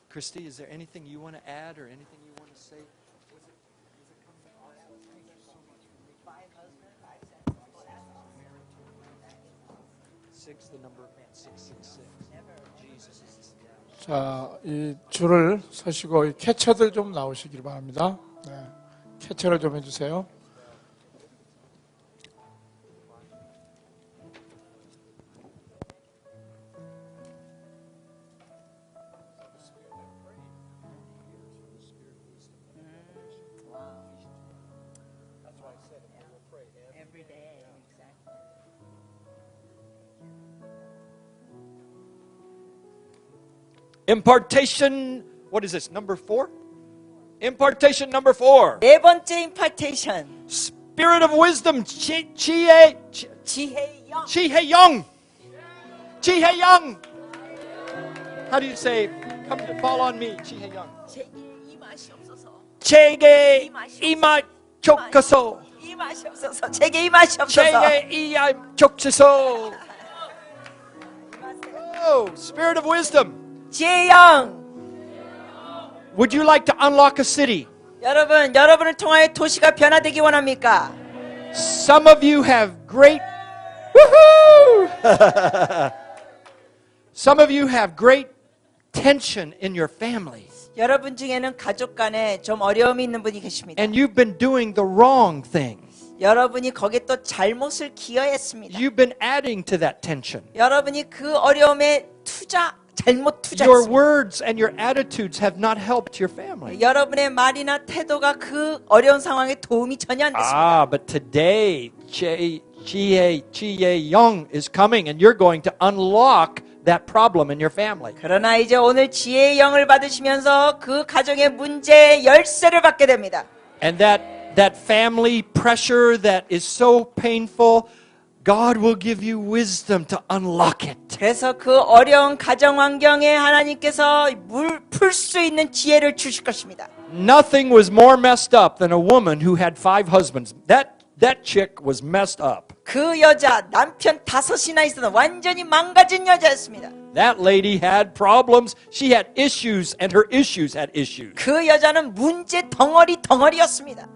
Christy, is there anything you want to add or anything you want to say? Six, the number of man, 666. Jesus is the 자, 이 줄을 서시고 이 캐쳐들 좀 나오시길 바랍니다. 네, 캐쳐를 좀 해주세요. Impartation, what is this, number 4? Impartation number 4. 네 번째 impartation. Spirit of wisdom, 지혜 지혜영. Young. Jihae Young. How do you say, come to fall on me, Jihae Young? 제게 이 맛이 없어서. 제게 이마 족하소. 이 맛이 없어서. 제게 이 맛이 없어서. 제게 이마 족하소. Oh, Spirit of wisdom. 지혜영. Would you like to unlock a city? 여러분을 통하여 도시가 변화되기 원합니까? Some of you have great, woohoo! Some of you have great tension in your family. 여러분 중에는 가족 간에 좀 어려움이 있는 분이 계십니다. And you've been doing the wrong thing. 여러분이 거기에 또 잘못을 기여했습니다. You've been adding to that tension. 여러분이 그 어려움에 잘못 Your 투자했습니다. words and your attitudes have not helped your family. 여러분의 말이나 태도가 그 어려운 상황에 도움이 전혀 안 됐습니다. Ah, but today, Jihae Young is coming and you're going to unlock that problem in your family. 그러나 이제 오늘 지혜의 영을 받으시면서 그 가정의 문제의 열쇠를 받게 됩니다. And that family pressure that is so painful, God will give you wisdom to unlock it. 그래서 그 어려운 가정 환경에 하나님께서 풀 수 있는 지혜를 주실 것입니다. Nothing was more messed up than a woman who had 5 husbands. That chick was messed up. 그 여자 남편 5이나 있었던 완전히 망가진 여자였습니다. That lady had problems. She had issues and her issues had issues. 그 여자는 문제 덩어리였습니다.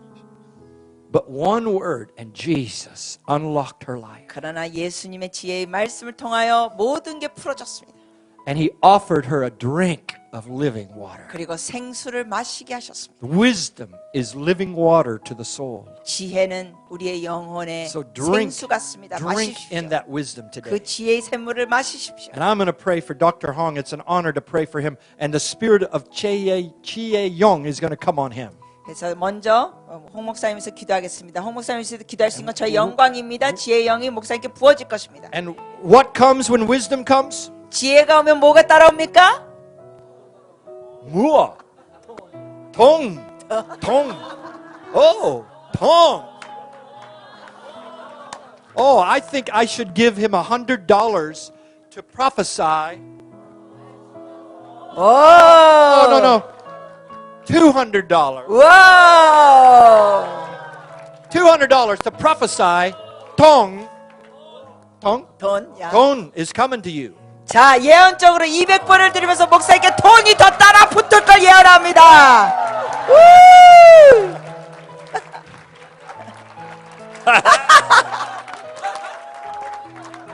But one word and Jesus unlocked her life. 그러나 예수님의 지혜의 말씀을 통하여 모든 게 풀어졌습니다. And he offered her a drink of living water. 그리고 생수를 마시게 하셨습니다. Wisdom is living water to the soul. 지혜는 우리의 영혼의 So drink 생수 같습니다. in 마시십시오. that wisdom today. 그 지혜의 샘물을 마시십시오. And I'm going to pray for Dr. Hong. It's an honor to pray for him. And the spirit of Jihae Young is going to come on him. 그래서 먼저 홍 목사님께서 기도하겠습니다. 홍 목사님께서 기도할 수 있는 건 저희 영광입니다. 지혜의 영이 목사님께 부어질 것입니다. And what comes when wisdom comes? 지혜가 오면 뭐가 따라옵니까? 무엇? 동. Oh, 동. Oh, I think I should give him $100 to prophesy. 오! Oh, no. $200. 와! $200 to prophesy. Tong 돈, 야. is coming to you. 자, 예언적으로 200번을 드리면서 목사님께 돈이 더 따라 붙을 걸 예언합니다.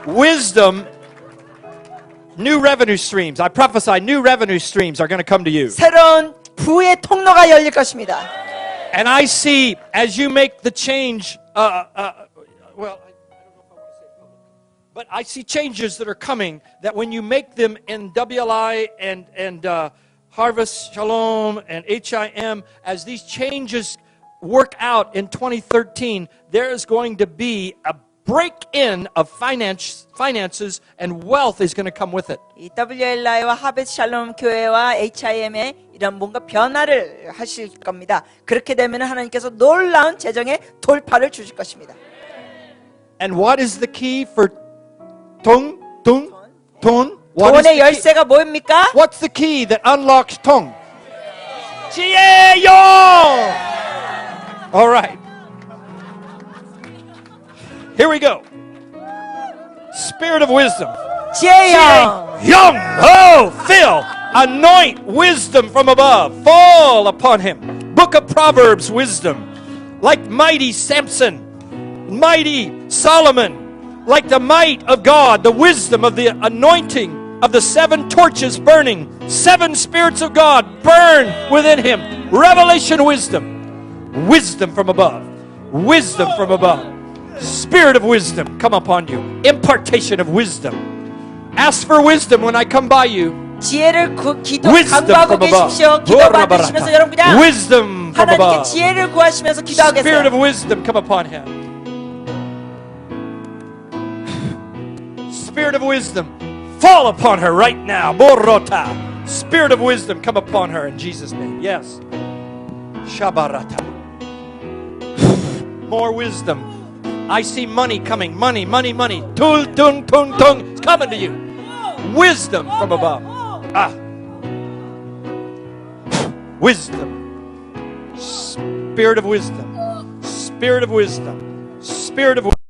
우! Wisdom, new revenue streams. I prophesy new revenue streams are going to come to you. 새로운 부의 통로가 열릴 것입니다. And I see as you make the change, well, I don't know if I want to say it public, but I see changes that are coming that when you make them in WLI and Harvest Shalom and HIM, as these changes work out in 2013, there is going to be a break-in of finances and wealth is going to come with it. 이 WLI와 하베스 샬롬 교회와 HIM에 이런 뭔가 변화를 하실 겁니다. 그렇게 되면 하나님께서 놀라운 재정의 돌파를 주실 것입니다. And what is the key for 돈? What is 돈의 the key? 열쇠가 뭡니까? What's the key that unlocks tongue? 지혜영! All right. Here we go. Spirit of wisdom. 지혜영! Young. Oh, fill. Anoint wisdom from above. Fall upon him. Book of Proverbs wisdom. Like mighty Samson. Mighty Solomon. Like the might of God. The wisdom of the anointing of the 7 torches burning. 7 spirits of God burn within him. Revelation wisdom. Wisdom from above. Wisdom from above. Spirit of wisdom come upon you. Impartation of wisdom. Ask for wisdom when I come by you. 지혜를 기도 Wisdom 간구하고 from above. 계십시오. 기도 받으시면서 여러분 그냥 Wisdom from 하나님께 above. 지혜를 구하시면서 기도하겠어요. Spirit of wisdom come upon him. Spirit of wisdom fall upon her right now. Borota. Spirit of wisdom come upon her in Jesus' name. Yes. Shabarata. More wisdom. I see money coming. Money, money, money. Tul, tung, tung, tung. It's coming to you. Wisdom from above. Ah. Wisdom. Spirit of wisdom. Spirit of wisdom. Spirit of wisdom.